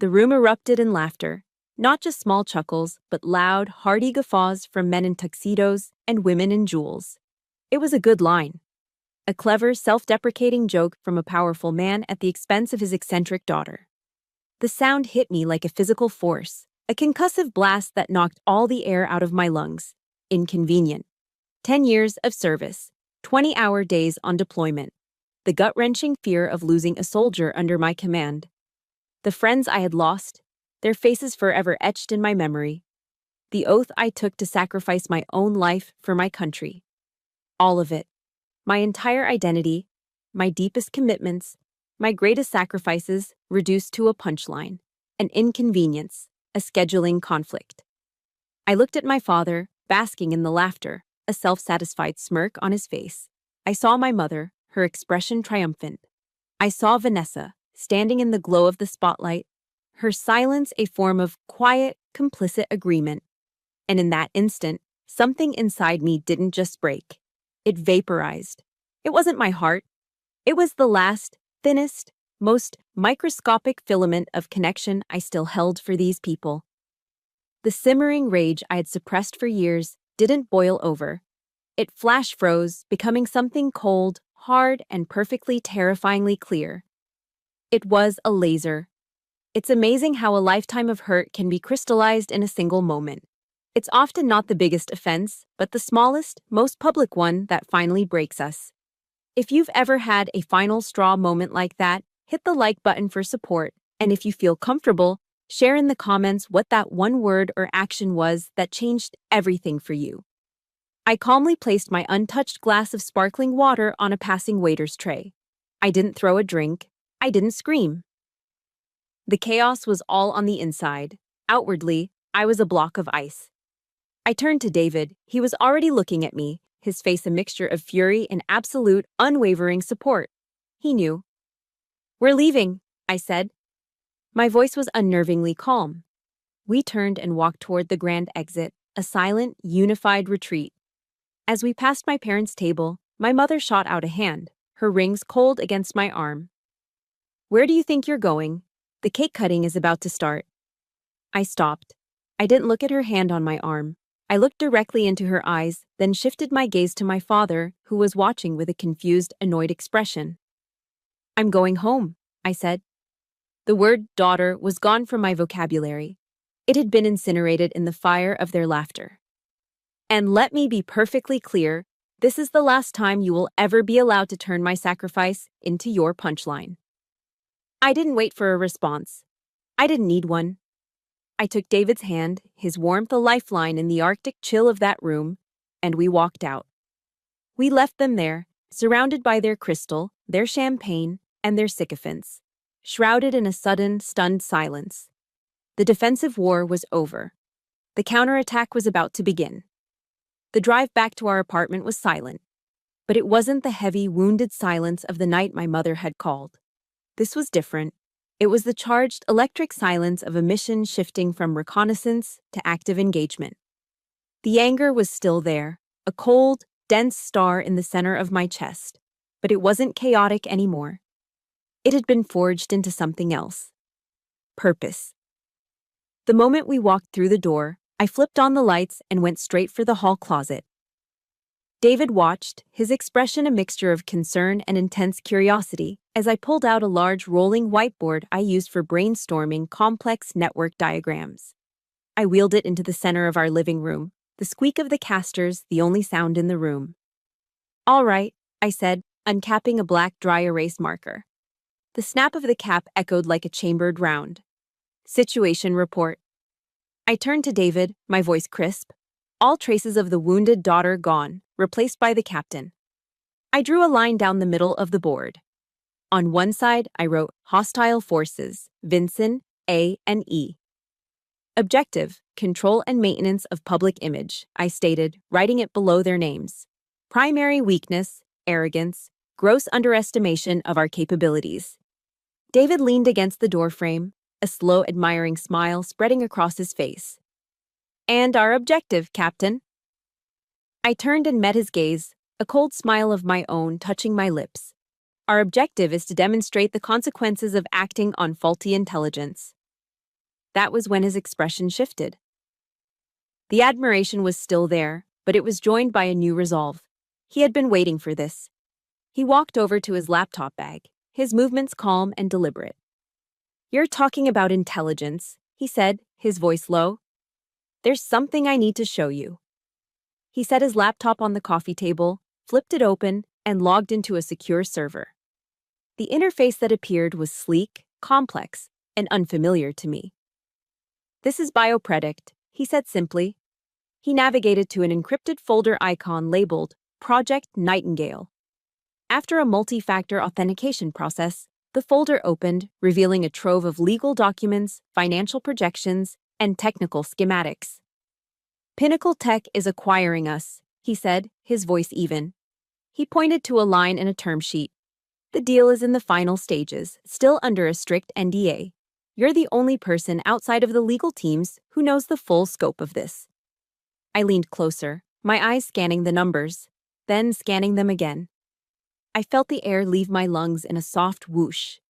The room erupted in laughter, not just small chuckles, but loud, hearty guffaws from men in tuxedos and women in jewels. It was a good line. A clever, self-deprecating joke from a powerful man at the expense of his eccentric daughter. The sound hit me like a physical force, a concussive blast that knocked all the air out of my lungs. Inconvenient. 10 years of service, 20-hour days on deployment, the gut-wrenching fear of losing a soldier under my command. The friends I had lost, their faces forever etched in my memory. The oath I took to sacrifice my own life for my country. All of it. My entire identity, my deepest commitments, my greatest sacrifices reduced to a punchline, an inconvenience, a scheduling conflict. I looked at my father, basking in the laughter, a self-satisfied smirk on his face. I saw my mother, her expression triumphant. I saw Vanessa, standing in the glow of the spotlight, her silence a form of quiet, complicit agreement. And in that instant, something inside me didn't just break. It vaporized. It wasn't my heart. It was the last, thinnest, most microscopic filament of connection I still held for these people. The simmering rage I had suppressed for years didn't boil over. It flash froze, becoming something cold, hard, and perfectly terrifyingly clear. It was a laser. It's amazing how a lifetime of hurt can be crystallized in a single moment. It's often not the biggest offense, but the smallest, most public one that finally breaks us. If you've ever had a final straw moment like that, hit the like button for support, and if you feel comfortable, share in the comments what that one word or action was that changed everything for you. I calmly placed my untouched glass of sparkling water on a passing waiter's tray. I didn't throw a drink. I didn't scream. The chaos was all on the inside. Outwardly, I was a block of ice. I turned to David. He was already looking at me, his face a mixture of fury and absolute, unwavering support. He knew. We're leaving, I said. My voice was unnervingly calm. We turned and walked toward the grand exit, a silent, unified retreat. As we passed my parents' table, my mother shot out a hand, her rings cold against my arm. Where do you think you're going? The cake cutting is about to start. I stopped. I didn't look at her hand on my arm. I looked directly into her eyes, then shifted my gaze to my father, who was watching with a confused, annoyed expression. I'm going home, I said. The word daughter was gone from my vocabulary. It had been incinerated in the fire of their laughter. And let me be perfectly clear, this is the last time you will ever be allowed to turn my sacrifice into your punchline. I didn't wait for a response. I didn't need one. I took David's hand, his warmth a lifeline in the Arctic chill of that room, and we walked out. We left them there, surrounded by their crystal, their champagne, and their sycophants, shrouded in a sudden, stunned silence. The defensive war was over. The counterattack was about to begin. The drive back to our apartment was silent. But it wasn't the heavy, wounded silence of the night my mother had called. This was different. It was the charged, electric silence of a mission shifting from reconnaissance to active engagement. The anger was still there, a cold, dense star in the center of my chest, but it wasn't chaotic anymore. It had been forged into something else. Purpose. The moment we walked through the door, I flipped on the lights and went straight for the hall closet. David watched, his expression a mixture of concern and intense curiosity, as I pulled out a large rolling whiteboard I used for brainstorming complex network diagrams. I wheeled it into the center of our living room, the squeak of the casters the only sound in the room. "All right," I said, uncapping a black dry erase marker. The snap of the cap echoed like a chambered round. "Situation report." I turned to David, my voice crisp. All traces of the wounded daughter gone, replaced by the captain. I drew a line down the middle of the board. On one side, I wrote Hostile Forces, Vincent, A and E. Objective, Control and Maintenance of Public Image, I stated, writing it below their names. Primary weakness, arrogance, gross underestimation of our capabilities. David leaned against the doorframe, a slow, admiring smile spreading across his face. "And our objective, Captain." I turned and met his gaze, a cold smile of my own touching my lips. "Our objective is to demonstrate the consequences of acting on faulty intelligence." That was when his expression shifted. The admiration was still there, but it was joined by a new resolve. He had been waiting for this. He walked over to his laptop bag, his movements calm and deliberate. "You're talking about intelligence," he said, his voice low. "There's something I need to show you." He set his laptop on the coffee table, flipped it open, and logged into a secure server. The interface that appeared was sleek, complex, and unfamiliar to me. "This is BioPredict," he said simply. He navigated to an encrypted folder icon labeled Project Nightingale. After a multi-factor authentication process, the folder opened, revealing a trove of legal documents, financial projections, and technical schematics. "Pinnacle Tech is acquiring us," he said, his voice even. He pointed to a line in a term sheet. "The deal is in the final stages, still under a strict NDA. You're the only person outside of the legal teams who knows the full scope of this." I leaned closer, my eyes scanning the numbers, then scanning them again. I felt the air leave my lungs in a soft whoosh.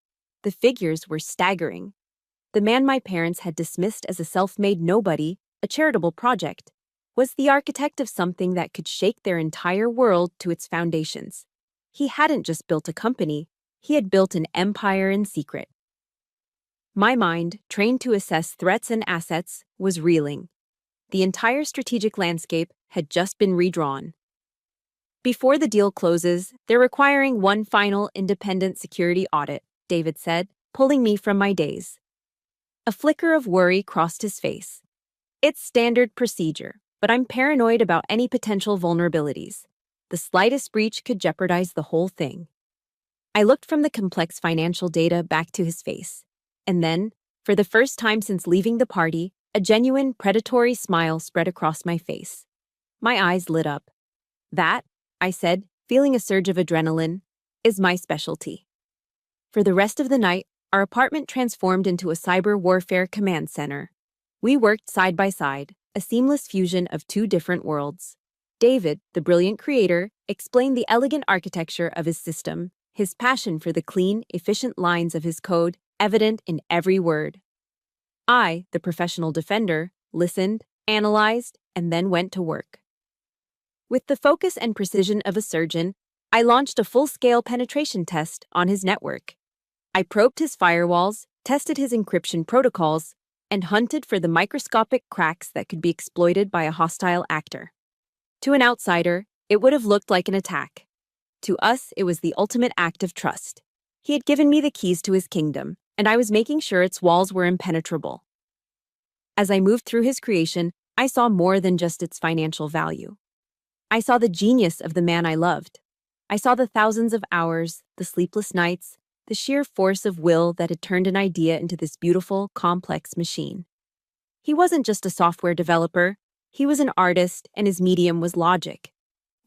The figures were staggering. The man my parents had dismissed as a self-made nobody, a charitable project, was the architect of something that could shake their entire world to its foundations. He hadn't just built a company, he had built an empire in secret. My mind, trained to assess threats and assets, was reeling. The entire strategic landscape had just been redrawn. "Before the deal closes, they're requiring one final independent security audit," David said, pulling me from my daze. A flicker of worry crossed his face. "It's standard procedure, but I'm paranoid about any potential vulnerabilities. The slightest breach could jeopardize the whole thing." I looked from the complex financial data back to his face. And then, for the first time since leaving the party, a genuine predatory smile spread across my face. My eyes lit up. "That," I said, feeling a surge of adrenaline, "is my specialty." For the rest of the night, our apartment transformed into a cyber warfare command center. We worked side by side, a seamless fusion of two different worlds. David, the brilliant creator, explained the elegant architecture of his system, his passion for the clean, efficient lines of his code evident in every word. I, the professional defender, listened, analyzed, and then went to work. With the focus and precision of a surgeon, I launched a full-scale penetration test on his network. I probed his firewalls, tested his encryption protocols, and hunted for the microscopic cracks that could be exploited by a hostile actor. To an outsider, it would have looked like an attack. To us, it was the ultimate act of trust. He had given me the keys to his kingdom, and I was making sure its walls were impenetrable. As I moved through his creation, I saw more than just its financial value. I saw the genius of the man I loved. I saw the thousands of hours, the sleepless nights, the sheer force of will that had turned an idea into this beautiful, complex machine. He wasn't just a software developer, he was an artist, and his medium was logic.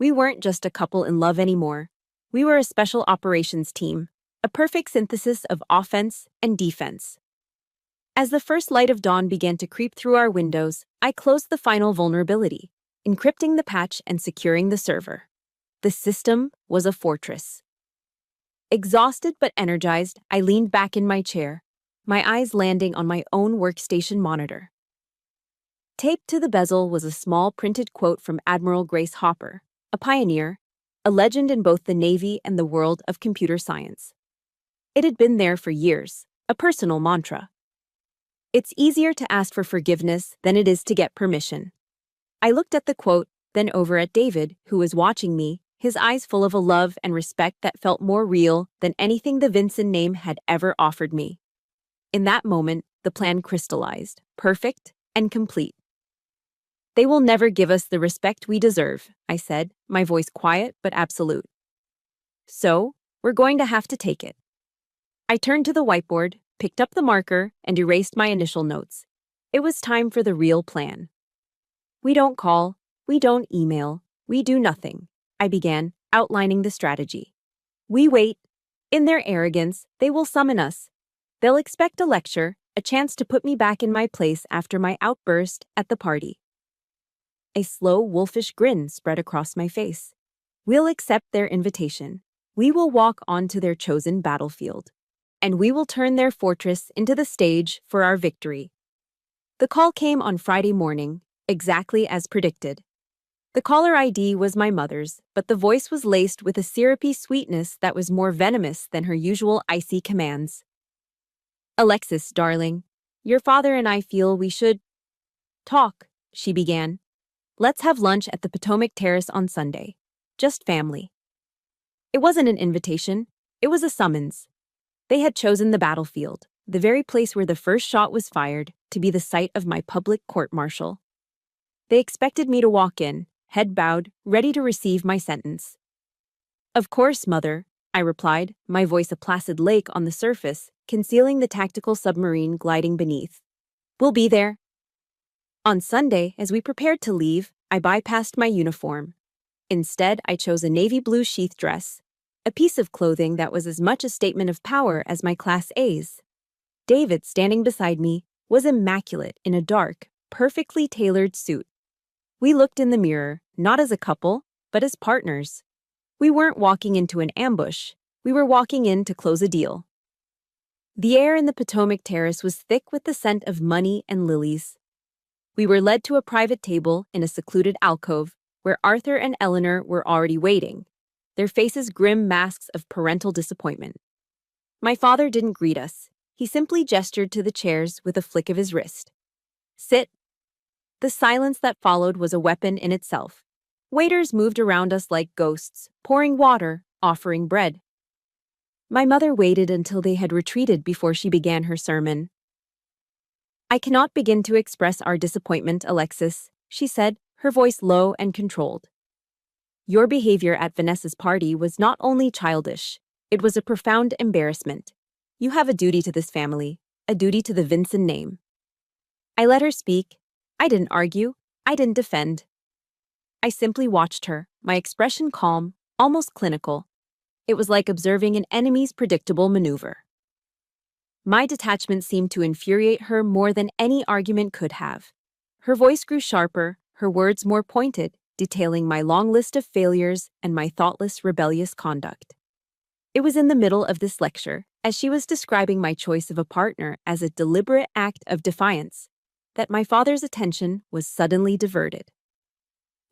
We weren't just a couple in love anymore. We were a special operations team, a perfect synthesis of offense and defense. As the first light of dawn began to creep through our windows, I closed the final vulnerability, encrypting the patch and securing the server. The system was a fortress. Exhausted but energized, I leaned back in my chair, my eyes landing on my own workstation monitor. Taped to the bezel was a small printed quote from Admiral Grace Hopper, a pioneer, a legend in both the Navy and the world of computer science. It had been there for years, a personal mantra. It's easier to ask for forgiveness than it is to get permission. I looked at the quote, then over at David, who was watching me, his eyes full of a love and respect that felt more real than anything the Vincent name had ever offered me. In that moment, the plan crystallized, perfect and complete. They will never give us the respect we deserve, I said, my voice quiet but absolute. So, we're going to have to take it. I turned to the whiteboard, picked up the marker, and erased my initial notes. It was time for the real plan. We don't call, we don't email, we do nothing, I began, outlining the strategy. We wait. In their arrogance, they will summon us. They'll expect a lecture, a chance to put me back in my place after my outburst at the party. A slow, wolfish grin spread across my face. We'll accept their invitation. We will walk onto their chosen battlefield. And we will turn their fortress into the stage for our victory. The call came on Friday morning, exactly as predicted. The caller ID was my mother's, but the voice was laced with a syrupy sweetness that was more venomous than her usual icy commands. Alexis, darling, your father and I feel we should talk, she began. Let's have lunch at the Potomac Terrace on Sunday. Just family. It wasn't an invitation. It was a summons. They had chosen the battlefield, the very place where the first shot was fired, to be the site of my public court-martial. They expected me to walk in, head bowed, ready to receive my sentence. Of course, Mother, I replied, my voice a placid lake on the surface, concealing the tactical submarine gliding beneath. We'll be there. On Sunday, as we prepared to leave, I bypassed my uniform. Instead, I chose a navy blue sheath dress, a piece of clothing that was as much a statement of power as my Class A's. David, standing beside me, was immaculate in a dark, perfectly tailored suit. We looked in the mirror, not as a couple, but as partners. We weren't walking into an ambush. We were walking in to close a deal. The air in the Potomac Terrace was thick with the scent of money and lilies. We were led to a private table in a secluded alcove where Arthur and Eleanor were already waiting, their faces grim masks of parental disappointment. My father didn't greet us. He simply gestured to the chairs with a flick of his wrist. Sit. The silence that followed was a weapon in itself. Waiters moved around us like ghosts, pouring water, offering bread. My mother waited until they had retreated before she began her sermon. I cannot begin to express our disappointment, Alexis, she said, her voice low and controlled. Your behavior at Vanessa's party was not only childish, it was a profound embarrassment. You have a duty to this family, a duty to the Vincent name. I let her speak. I didn't argue. I didn't defend. I simply watched her, my expression calm, almost clinical. It was like observing an enemy's predictable maneuver. My detachment seemed to infuriate her more than any argument could have. Her voice grew sharper, her words more pointed, detailing my long list of failures and my thoughtless, rebellious conduct. It was in the middle of this lecture, as she was describing my choice of a partner as a deliberate act of defiance, that my father's attention was suddenly diverted.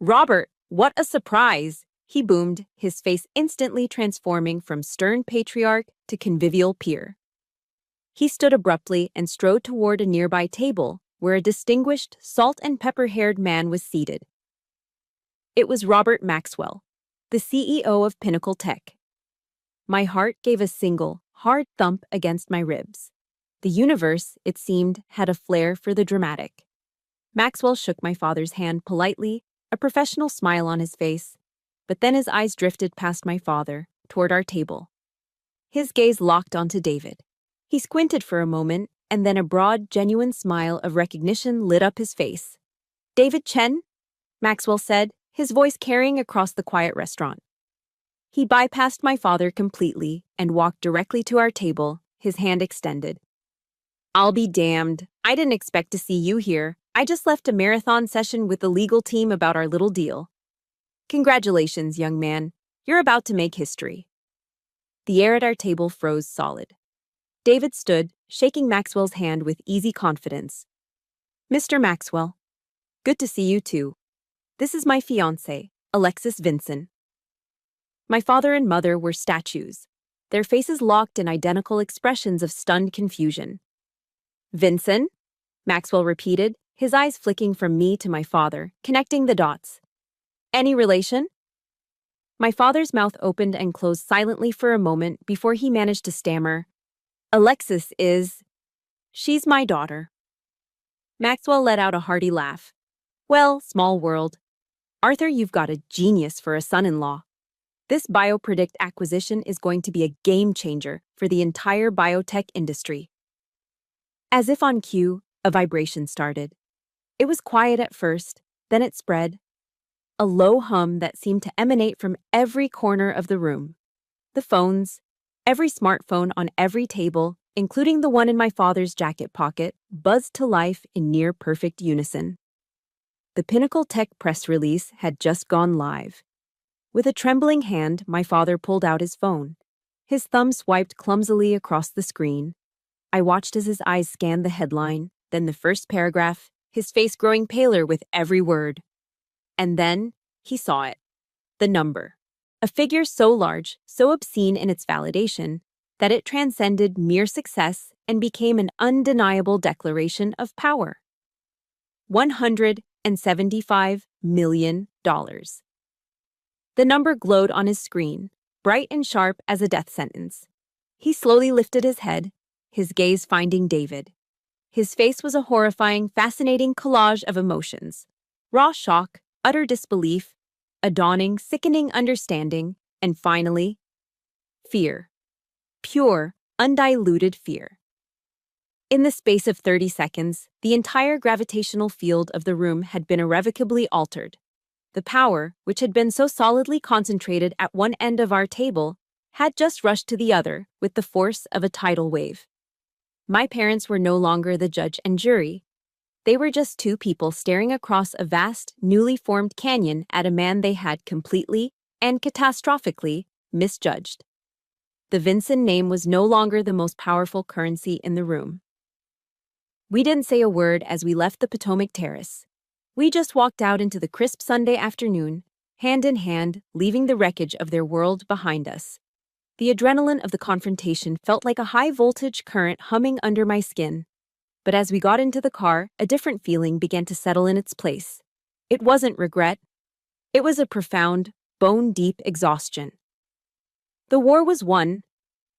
Robert, what a surprise! He boomed, his face instantly transforming from stern patriarch to convivial peer. He stood abruptly and strode toward a nearby table where a distinguished, salt-and-pepper-haired man was seated. It was Robert Maxwell, the CEO of Pinnacle Tech. My heart gave a single, hard thump against my ribs. The universe, it seemed, had a flair for the dramatic. Maxwell shook my father's hand politely, a professional smile on his face, but then his eyes drifted past my father, toward our table. His gaze locked onto David. He squinted for a moment, and then a broad, genuine smile of recognition lit up his face. David Chen? Maxwell said, his voice carrying across the quiet restaurant. He bypassed my father completely and walked directly to our table, his hand extended. "I'll be damned. I didn't expect to see you here. I just left a marathon session with the legal team about our little deal. Congratulations, young man. You're about to make history." The air at our table froze solid. David stood, shaking Maxwell's hand with easy confidence. "Mr. Maxwell, good to see you too. This is my fiancé, Alexis Vinson." My father and mother were statues, their faces locked in identical expressions of stunned confusion. "Vinson?" Maxwell repeated, his eyes flicking from me to my father, connecting the dots. "Any relation?" My father's mouth opened and closed silently for a moment before he managed to stammer, "Alexis is... she's my daughter." Maxwell let out a hearty laugh. "Well, small world. Arthur, you've got a genius for a son-in-law. This BioPredict acquisition is going to be a game changer for the entire biotech industry." As if on cue, a vibration started. It was quiet at first, then it spread. A low hum that seemed to emanate from every corner of the room. The phones, every smartphone on every table, including the one in my father's jacket pocket, buzzed to life in near-perfect unison. The Pinnacle Tech press release had just gone live. With a trembling hand, my father pulled out his phone. His thumb swiped clumsily across the screen. I watched as his eyes scanned the headline, then the first paragraph, his face growing paler with every word. And then, he saw it. The number. A figure so large, so obscene in its validation, that it transcended mere success and became an undeniable declaration of power. $175 million. The number glowed on his screen, bright and sharp as a death sentence. He slowly lifted his head, his gaze finding David. His face was a horrifying, fascinating collage of emotions. Raw shock, utter disbelief, a dawning, sickening understanding, and finally, fear. Pure, undiluted fear. In the space of 30 seconds, the entire gravitational field of the room had been irrevocably altered. The power, which had been so solidly concentrated at one end of our table, had just rushed to the other with the force of a tidal wave. My parents were no longer the judge and jury. They were just two people staring across a vast, newly formed canyon at a man they had completely and catastrophically misjudged. The Vinson name was no longer the most powerful currency in the room. We didn't say a word as we left the Potomac Terrace. We just walked out into the crisp Sunday afternoon, hand in hand, leaving the wreckage of their world behind us. The adrenaline of the confrontation felt like a high-voltage current humming under my skin. But as we got into the car, a different feeling began to settle in its place. It wasn't regret. It was a profound, bone-deep exhaustion. The war was won,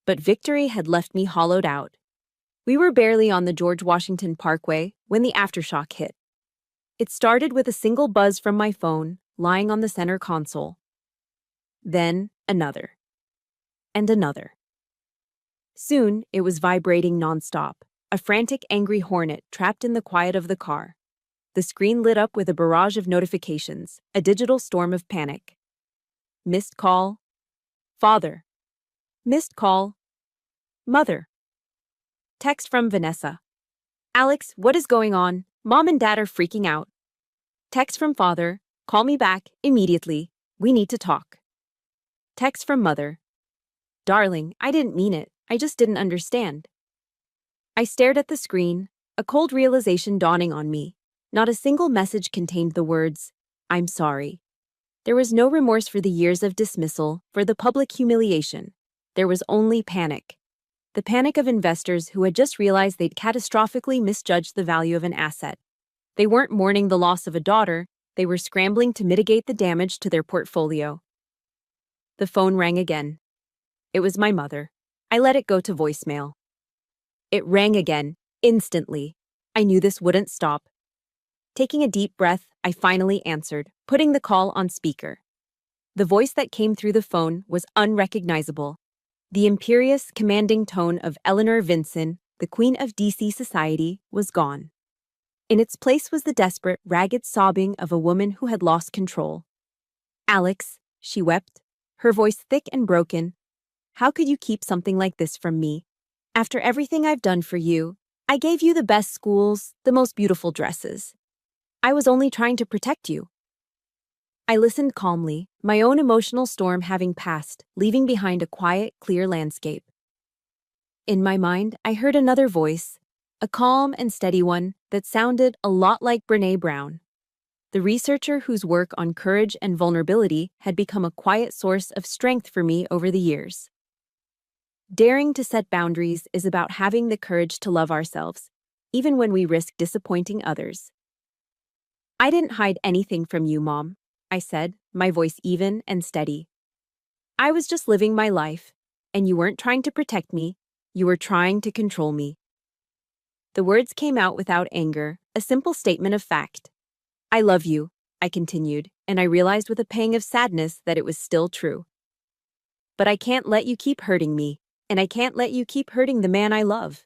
but victory had left me hollowed out. We were barely on the George Washington Parkway when the aftershock hit. It started with a single buzz from my phone, lying on the center console. Then another. And another. Soon, it was vibrating nonstop, a frantic, angry hornet trapped in the quiet of the car. The screen lit up with a barrage of notifications, a digital storm of panic. Missed call. Father. Missed call. Mother. Text from Vanessa. Alex, what is going on? Mom and Dad are freaking out. Text from Father. Call me back, immediately. We need to talk. Text from Mother. Darling, I didn't mean it. I just didn't understand. I stared at the screen, a cold realization dawning on me. Not a single message contained the words, "I'm sorry." There was no remorse for the years of dismissal, for the public humiliation. There was only panic. The panic of investors who had just realized they'd catastrophically misjudged the value of an asset. They weren't mourning the loss of a daughter, they were scrambling to mitigate the damage to their portfolio. The phone rang again. It was my mother. I let it go to voicemail. It rang again, instantly. I knew this wouldn't stop. Taking a deep breath, I finally answered, putting the call on speaker. The voice that came through the phone was unrecognizable. The imperious, commanding tone of Eleanor Vinson, the Queen of DC society, was gone. In its place was the desperate, ragged sobbing of a woman who had lost control. Alex, she wept, her voice thick and broken. How could you keep something like this from me? After everything I've done for you, I gave you the best schools, the most beautiful dresses. I was only trying to protect you. I listened calmly, my own emotional storm having passed, leaving behind a quiet, clear landscape. In my mind, I heard another voice, a calm and steady one that sounded a lot like Brené Brown, the researcher whose work on courage and vulnerability had become a quiet source of strength for me over the years. Daring to set boundaries is about having the courage to love ourselves, even when we risk disappointing others. I didn't hide anything from you, Mom, I said, my voice even and steady. I was just living my life, and you weren't trying to protect me, you were trying to control me. The words came out without anger, a simple statement of fact. I love you, I continued, and I realized with a pang of sadness that it was still true. But I can't let you keep hurting me, and I can't let you keep hurting the man I love.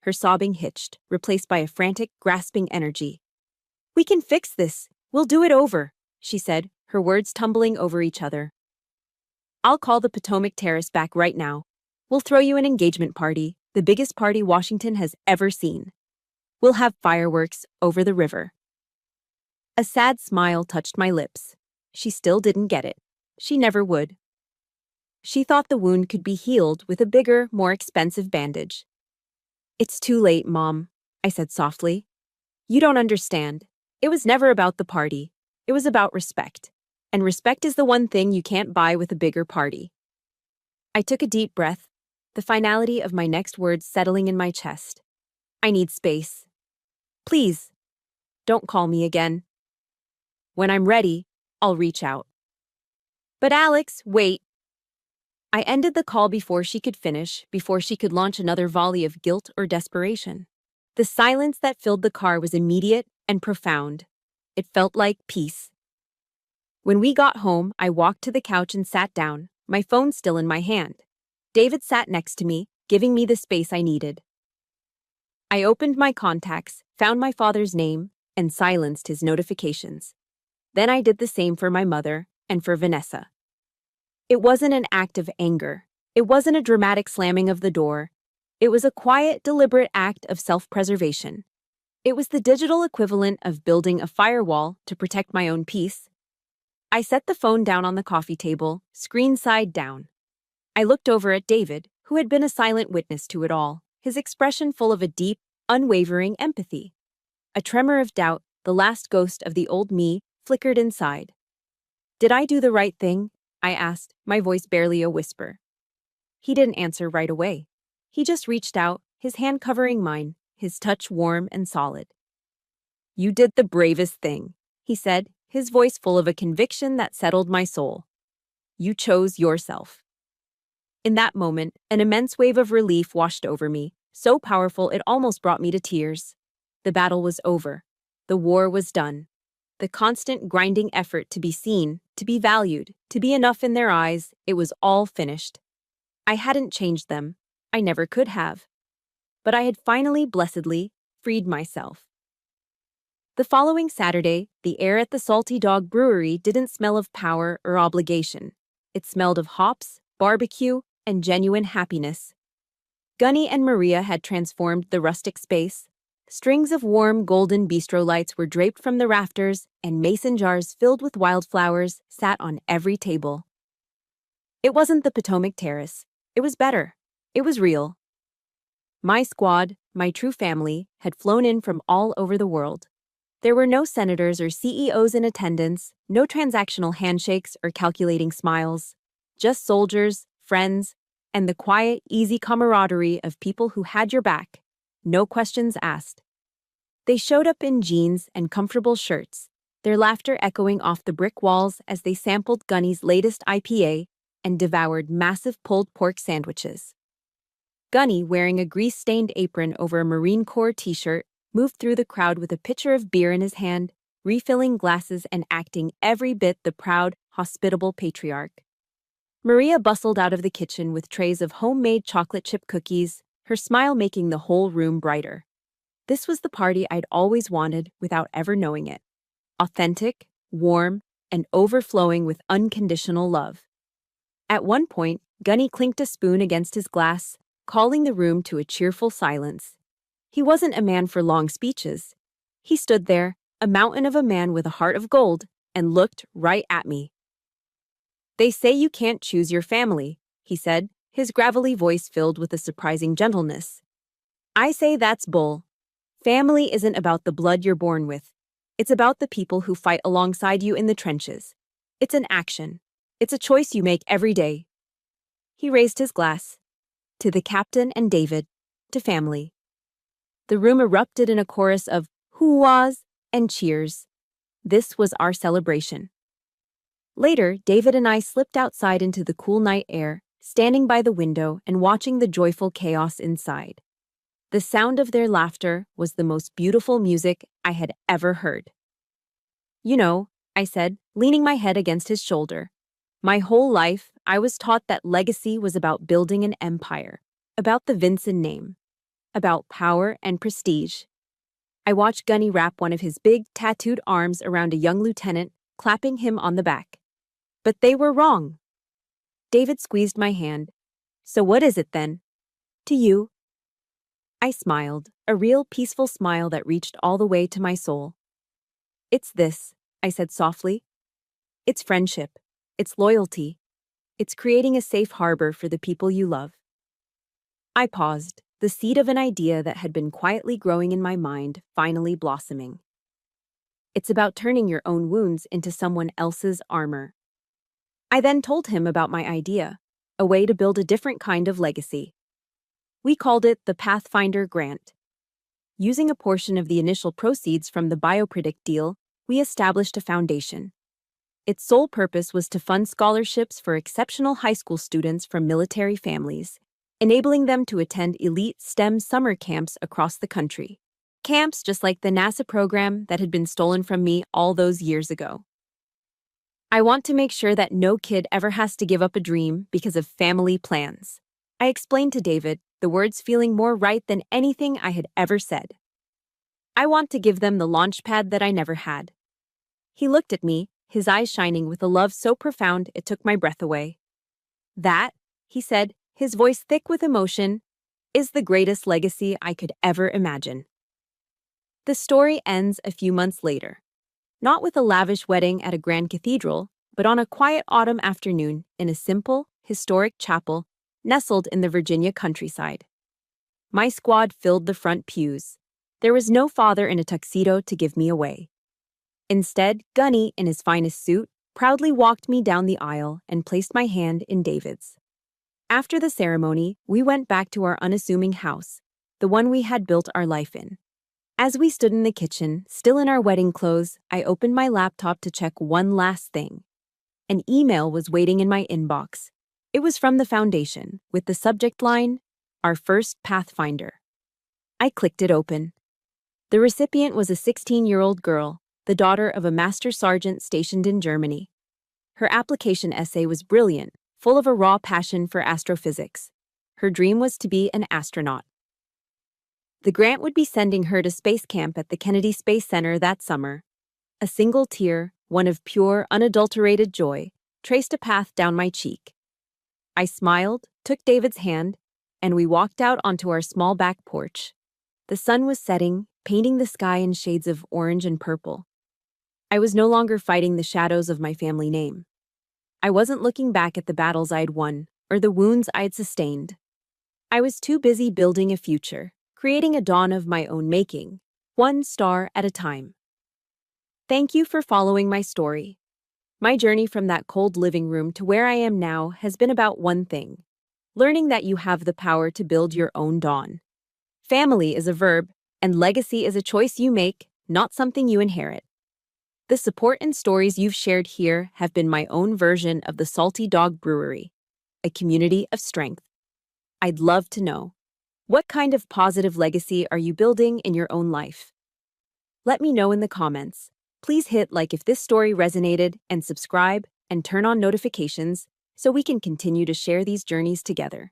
Her sobbing hitched, replaced by a frantic, grasping energy. We can fix this. We'll do it over, she said, her words tumbling over each other. I'll call the Potomac Terrace back right now. We'll throw you an engagement party, the biggest party Washington has ever seen. We'll have fireworks over the river. A sad smile touched my lips. She still didn't get it. She never would. She thought the wound could be healed with a bigger, more expensive bandage. It's too late, Mom, I said softly. You don't understand. It was never about the party. It was about respect. And respect is the one thing you can't buy with a bigger party. I took a deep breath, the finality of my next words settling in my chest. I need space. Please, don't call me again. When I'm ready, I'll reach out. But Alex, wait. I ended the call before she could finish, before she could launch another volley of guilt or desperation. The silence that filled the car was immediate and profound. It felt like peace. When we got home, I walked to the couch and sat down, my phone still in my hand. David sat next to me, giving me the space I needed. I opened my contacts, found my father's name, and silenced his notifications. Then I did the same for my mother and for Vanessa. It wasn't an act of anger. It wasn't a dramatic slamming of the door. It was a quiet, deliberate act of self-preservation. It was the digital equivalent of building a firewall to protect my own peace. I set the phone down on the coffee table, screen side down. I looked over at David, who had been a silent witness to it all, his expression full of a deep, unwavering empathy. A tremor of doubt, the last ghost of the old me, flickered inside. Did I do the right thing? I asked, my voice barely a whisper. He didn't answer right away. He just reached out, his hand covering mine, his touch warm and solid. You did the bravest thing, he said, his voice full of a conviction that settled my soul. You chose yourself. In that moment, an immense wave of relief washed over me, so powerful it almost brought me to tears. The battle was over. The war was done. The constant grinding effort to be seen, to be valued, to be enough in their eyes, it was all finished. I hadn't changed them. I never could have. But I had finally, blessedly, freed myself. The following Saturday, the air at the Salty Dog Brewery didn't smell of power or obligation. It smelled of hops, barbecue, and genuine happiness. Gunny and Maria had transformed the rustic space. Strings of warm, golden bistro lights were draped from the rafters, and mason jars filled with wildflowers sat on every table. It wasn't the Potomac Terrace. It was better. It was real. My squad, my true family, had flown in from all over the world. There were no senators or CEOs in attendance, no transactional handshakes or calculating smiles. Just soldiers, friends, and the quiet, easy camaraderie of people who had your back. No questions asked. They showed up in jeans and comfortable shirts, their laughter echoing off the brick walls as they sampled Gunny's latest IPA and devoured massive pulled pork sandwiches. Gunny, wearing a grease-stained apron over a Marine Corps t-shirt, moved through the crowd with a pitcher of beer in his hand, refilling glasses and acting every bit the proud, hospitable patriarch. Maria bustled out of the kitchen with trays of homemade chocolate chip cookies, her smile making the whole room brighter. This was the party I'd always wanted without ever knowing it. Authentic, warm, and overflowing with unconditional love. At one point, Gunny clinked a spoon against his glass, calling the room to a cheerful silence. He wasn't a man for long speeches. He stood there, a mountain of a man with a heart of gold, and looked right at me. "They say you can't choose your family," he said, his gravelly voice filled with a surprising gentleness. "I say that's bull. Family isn't about the blood you're born with. It's about the people who fight alongside you in the trenches. It's an action. It's a choice you make every day." He raised his glass. "To the captain and David, to family." The room erupted in a chorus of hoo-ahs and cheers. This was our celebration. Later, David and I slipped outside into the cool night air, standing by the window and watching the joyful chaos inside. The sound of their laughter was the most beautiful music I had ever heard. "You know," I said, leaning my head against his shoulder, "my whole life, I was taught that legacy was about building an empire, about the Vincent name, about power and prestige." I watched Gunny wrap one of his big, tattooed arms around a young lieutenant, clapping him on the back. But they were wrong. David squeezed my hand. "So what is it then? To you?" I smiled, a real peaceful smile that reached all the way to my soul. "It's this," I said softly. "It's friendship. It's loyalty. It's creating a safe harbor for the people you love." I paused, the seed of an idea that had been quietly growing in my mind finally blossoming. It's about turning your own wounds into someone else's armor. I then told him about my idea, a way to build a different kind of legacy. We called it the Pathfinder Grant. Using a portion of the initial proceeds from the BioPredict deal, we established a foundation. Its sole purpose was to fund scholarships for exceptional high school students from military families, enabling them to attend elite STEM summer camps across the country. Camps just like the NASA program that had been stolen from me all those years ago. I want to make sure that no kid ever has to give up a dream because of family plans. I explained to David, the words feeling more right than anything I had ever said. I want to give them the launch pad that I never had. He looked at me, his eyes shining with a love so profound it took my breath away. "That," he said, his voice thick with emotion, "is the greatest legacy I could ever imagine." The story ends a few months later. Not with a lavish wedding at a grand cathedral, but on a quiet autumn afternoon in a simple, historic chapel nestled in the Virginia countryside. My squad filled the front pews. There was no father in a tuxedo to give me away. Instead, Gunny, in his finest suit, proudly walked me down the aisle and placed my hand in David's. After the ceremony, we went back to our unassuming house, the one we had built our life in. As we stood in the kitchen, still in our wedding clothes, I opened my laptop to check one last thing. An email was waiting in my inbox. It was from the foundation, with the subject line, "Our first Pathfinder." I clicked it open. The recipient was a 16-year-old girl, the daughter of a master sergeant stationed in Germany. Her application essay was brilliant, full of a raw passion for astrophysics. Her dream was to be an astronaut. The grant would be sending her to space camp at the Kennedy Space Center that summer. A single tear, one of pure, unadulterated joy, traced a path down my cheek. I smiled, took David's hand, and we walked out onto our small back porch. The sun was setting, painting the sky in shades of orange and purple. I was no longer fighting the shadows of my family name. I wasn't looking back at the battles I'd won or the wounds I'd sustained. I was too busy building a future, creating a dawn of my own making, one star at a time. Thank you for following my story. My journey from that cold living room to where I am now has been about one thing: learning that you have the power to build your own dawn. Family is a verb, and legacy is a choice you make, not something you inherit. The support and stories you've shared here have been my own version of the Salty Dog Brewery, a community of strength. I'd love to know, what kind of positive legacy are you building in your own life? Let me know in the comments. Please hit like if this story resonated and subscribe and turn on notifications so we can continue to share these journeys together.